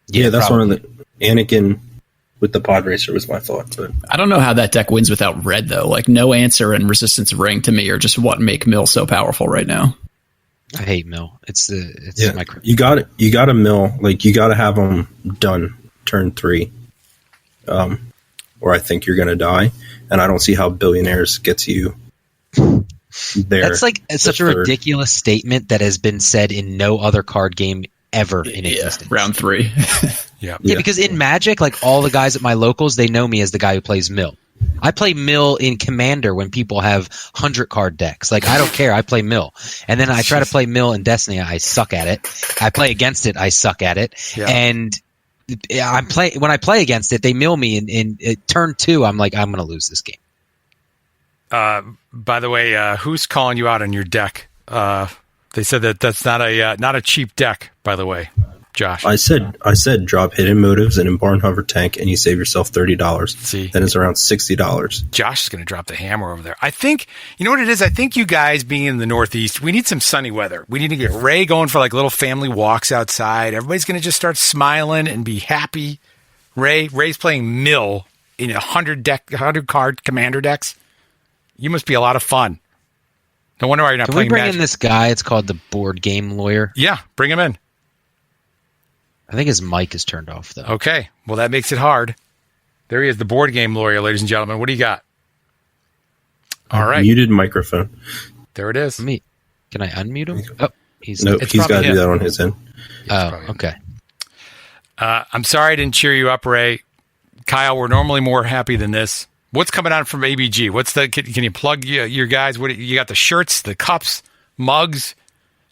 Yeah, that's one of the Anakin with the pod racer was my thought. But I don't know how that deck wins without red though. Like no answer and resistance ring to me are just what make Mill so powerful right now. I hate Mill. It's my you got it. You got to Mill. Like you got to have them done turn 3, or I think you're gonna die. And I don't see how Billionaires gets you there. That's like such a ridiculous statement that has been said in no other card game ever in existence. Round 3. Yeah, because in Magic, like all the guys at my locals, they know me as the guy who plays Mill. I play Mill in Commander when people have 100-card decks. Like, I don't care. I play Mill. And then I try to play Mill in Destiny. I suck at it. I play against it. I suck at it. Yeah. And when I play against it, they mill me. In turn 2, I'm like, I'm going to lose this game. By the way, who's calling you out on your deck? They said that's not a cheap deck, by the way, Josh. I said drop Hidden Motives and Embarn Hover Tank, and you save yourself $30. See, then it's around $60. Josh is going to drop the hammer over there. I think you know what it is. I think you guys being in the Northeast, we need some sunny weather. We need to get Ray going for like little family walks outside. Everybody's going to just start smiling and be happy. Ray's playing Mill in 100 card Commander decks. You must be a lot of fun. No wonder why you're not playing Magic. Can we bring in this guy? It's called the Board Game Lawyer. Yeah, bring him in. I think his mic is turned off, though. Okay. Well, that makes it hard. There he is, the Board Game Lawyer, ladies and gentlemen. What do you got? All right. Muted microphone. There it is. Can I unmute him? Oh, he's got to do that on his end. Oh, okay. I'm sorry I didn't cheer you up, Ray. Kyle, we're normally more happy than this. What's coming out from ABG? Can you plug your guys? What you got? The shirts, the cups, mugs.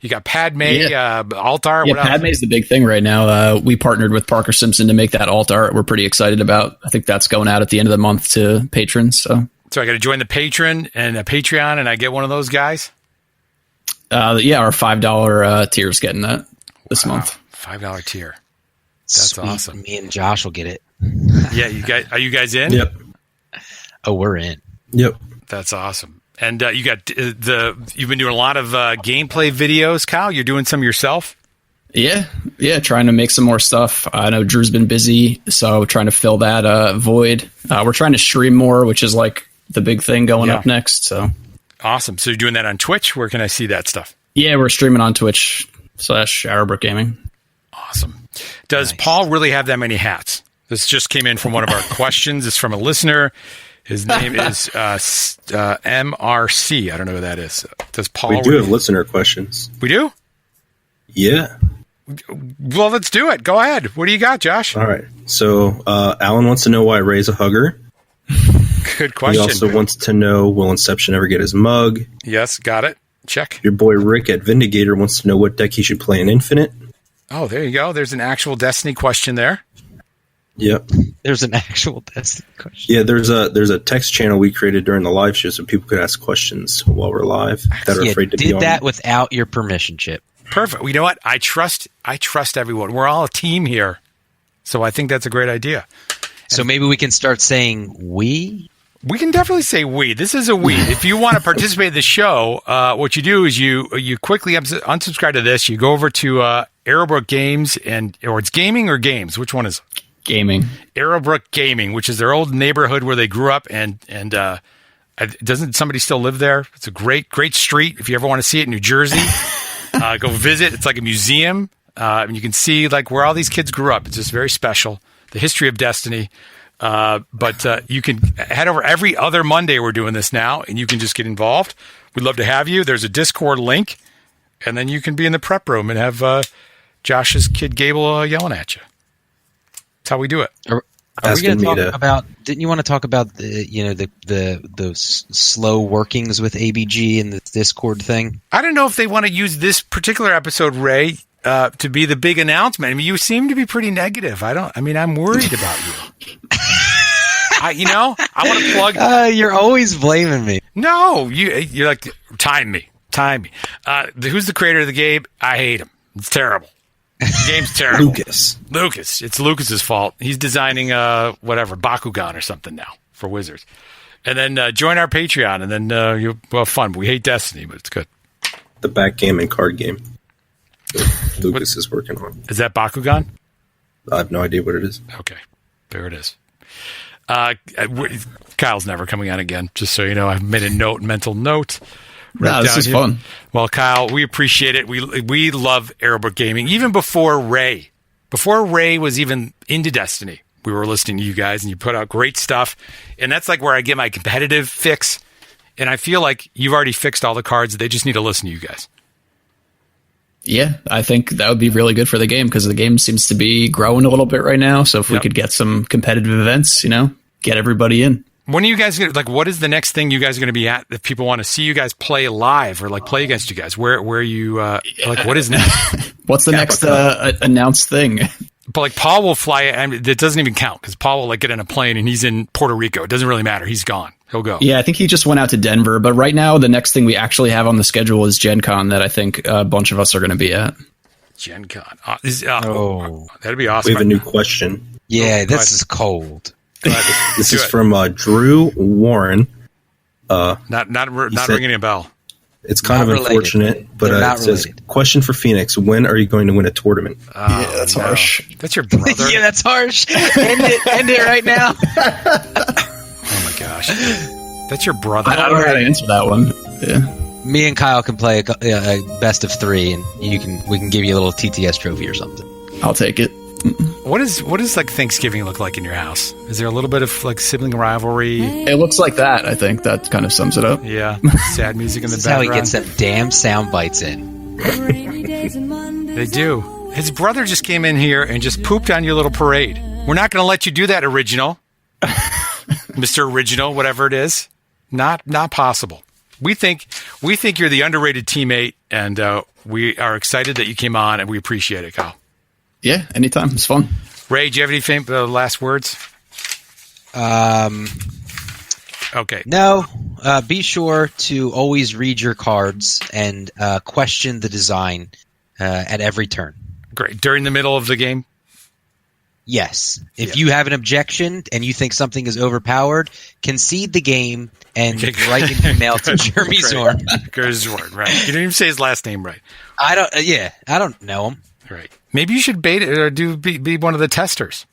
You got Padme, alt art. Yeah, Padme is the big thing right now. We partnered with Parker Simpson to make that alt art. We're pretty excited about. I think that's going out at the end of the month to patrons. So I got to join the patron and a Patreon, and I get one of those guys. Our $5 tier's getting that this month. $5 tier. That's Sweet. Awesome. Me and Josh will get it. Yeah, you guys. Are you guys in? Yep. Oh, we're in. Yep. That's awesome. And you got you've been doing a lot of gameplay videos, Kyle. You're doing some yourself. Yeah, trying to make some more stuff. I know Drew's been busy, so trying to fill that void. We're trying to stream more, which is like the big thing going up next. So awesome. So you're doing that on Twitch. Where can I see that stuff? Yeah, we're streaming on Twitch/Arrowbrook Gaming. Awesome. Does Paul really have that many hats? This just came in from one of our questions. It's from a listener. His name is MRC. I don't know who that is. Does Paul? We do have listener questions. We do? Yeah. Well, let's do it. Go ahead. What do you got, Josh? All right. So Alan wants to know why Ray's a hugger. Good question. He also wants to know, will Inception ever get his mug? Yes, got it. Check. Your boy Rick at Vindicator wants to know what deck he should play in Infinite. Oh, there you go. There's an actual Destiny question there. Yep. There's an actual Destiny question. Yeah, there's a text channel we created during the live show so people could ask questions while we're live that are afraid to be on. Did that without your permission, Chip. Perfect. You know what? I trust everyone. We're all a team here. So I think that's a great idea. So maybe we can start saying we? We can definitely say we. This is a we. If you want to participate in the show, what you do is you quickly unsubscribe to this. You go over to Arrowbrook Games, or it's gaming or games. Which one is it? Gaming. Arrowbrook Gaming, which is their old neighborhood where they grew up, and doesn't somebody still live there? It's a great street. If you ever want to see it in New Jersey, go visit. It's like a museum, and you can see like where all these kids grew up. It's just very special. The history of Destiny. But you can head over every other Monday. We're doing this now, and you can just get involved. We'd love to have you. There's a Discord link, and then you can be in the prep room and have Josh's kid Gable yelling at you. That's how we do it. Are we going to talk about? Didn't you want to talk about the slow workings with ABG and the Discord thing? I don't know if they want to use this particular episode, Ray, to be the big announcement. I mean, you seem to be pretty negative. I'm worried about you. I want to plug. You're always blaming me. No, you're like, time me. Who's the creator of the game? I hate him. It's terrible. The game's terrible. Lucas. It's Lucas's fault. He's designing whatever Bakugan or something now. for Wizards. And then join our Patreon, and then you'll have fun. We hate Destiny, but it's good. The backgammon card game that Lucas is working on. Is that Bakugan? I have no idea what it is. Okay. There it is. Kyle's never coming on again, just so you know. I've made a mental note. No, this is fun. Well, Kyle, we appreciate it. We love Aerobook Gaming. Even before Ray was even into Destiny, we were listening to you guys, and you put out great stuff. And that's like where I get my competitive fix. And I feel like you've already fixed all the cards. They just need to listen to you guys. Yeah, I think that would be really good for the game because the game seems to be growing a little bit right now. So if we could get some competitive events, get everybody in. When are you guys going to, what is the next thing you guys are going to be at if people want to see you guys play live or play against you guys? Where are you, what is next? What's the next announced thing? But Paul will fly, and it doesn't even count because Paul will get in a plane and he's in Puerto Rico. It doesn't really matter. He's gone. He'll go. Yeah, I think he just went out to Denver. But right now, the next thing we actually have on the schedule is Gen Con that I think a bunch of us are going to be at. Gen Con. That'd be awesome. We have a new question. Yeah, this is cold. This is from Drew Warren. Not ringing a bell. It's kind of unfortunate, but it says, question for Fenix. When are you going to win a tournament? Yeah, that's harsh. That's your brother. Yeah, that's harsh. End it right now. Oh my gosh. That's your brother. I don't know how to answer that one. Yeah. Me and Kyle can play a best of 3, and we can give you a little TTS trophy or something. I'll take it. What does Thanksgiving look like in your house? Is there a little bit of sibling rivalry? It looks like that. I think that kind of sums it up. Yeah, sad music in the This background. is how he gets them damn sound bites in. They do. His brother just came in here and just pooped on your little parade. We're not going to let you do that, Original, Mr. Original, whatever it is. Not possible. We think you're the underrated teammate, and we are excited that you came on, and we appreciate it, Kyle. Yeah, anytime. It's fun. Ray, do you have any last words? Okay. No. Be sure to always read your cards and question the design at every turn. Great. During the middle of the game? Yes. If you have an objection and you think something is overpowered, concede the game and write an email to Jeremy Zorn. Zorn, right. You didn't even say his last name right. I don't know him. Right. Maybe you should bait it or be one of the testers.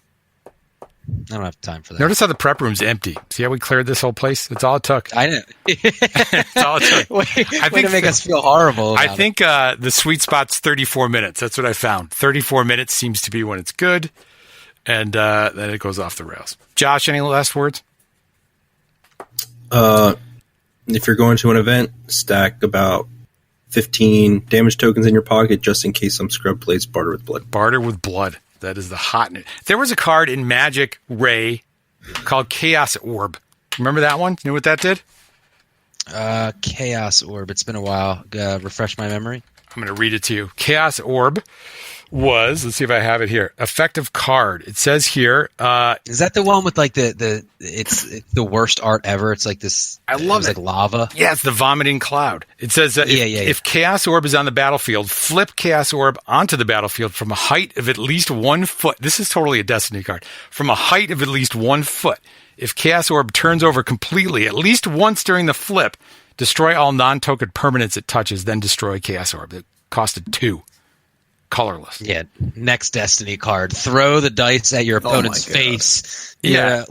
I don't have time for that. Notice how the prep room's empty. See how we cleared this whole place? That's all it took. I know. That's all it took. Way to make us feel horrible. I think the sweet spot's 34 minutes. That's what I found. 34 minutes seems to be when it's good, and then it goes off the rails. Josh, any last words? If you're going to an event, stack about 15 damage tokens in your pocket just in case some scrub plays Barter with Blood. Barter with Blood. That is the hot. There was a card in Magic Ray called Chaos Orb. Remember that one? You know what that did? Chaos Orb. It's been a while. Refresh my memory. I'm going to read it to you. Chaos Orb was, let's see if I have it here, effective card. It says here. Is that the one with it's the worst art ever? It's like this. I love it. Like lava. Yeah, it's the vomiting cloud. It says if Chaos Orb is on the battlefield, flip Chaos Orb onto the battlefield from a height of at least 1 foot. This is totally a Destiny card. From a height of at least 1 foot. If Chaos Orb turns over completely, at least once during the flip, destroy all non-token permanents it touches, then destroy Chaos Orb. It costed 2. Colorless. Yeah, next Destiny card. Throw the dice at your opponent's face. Yeah,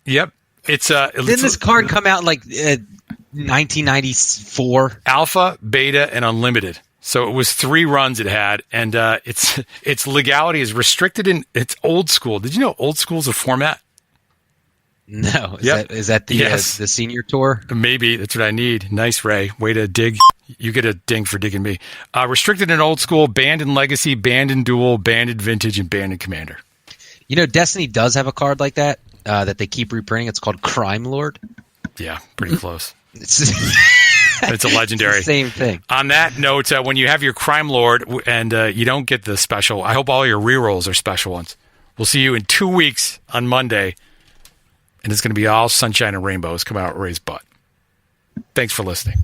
Yep. Didn't this card come out 1994? Alpha, Beta, and Unlimited. So it was 3 runs it had, and its legality is restricted in its old school. Did you know old school is a format? No. Is that the senior tour? Maybe. That's what I need. Nice, Ray. Way to dig. You get a ding for digging me. Restricted in old school, banned in legacy, banned in duel, banned in vintage, and banned in commander. You know, Destiny does have a card like that that they keep reprinting. It's called Crime Lord. Yeah, pretty close. It's a legendary. It's the same thing. On that note, when you have your Crime Lord and you don't get the special, I hope all your rerolls are special ones. We'll see you in 2 weeks on Monday, and it's going to be all sunshine and rainbows. Come out, Ray's butt. Thanks for listening.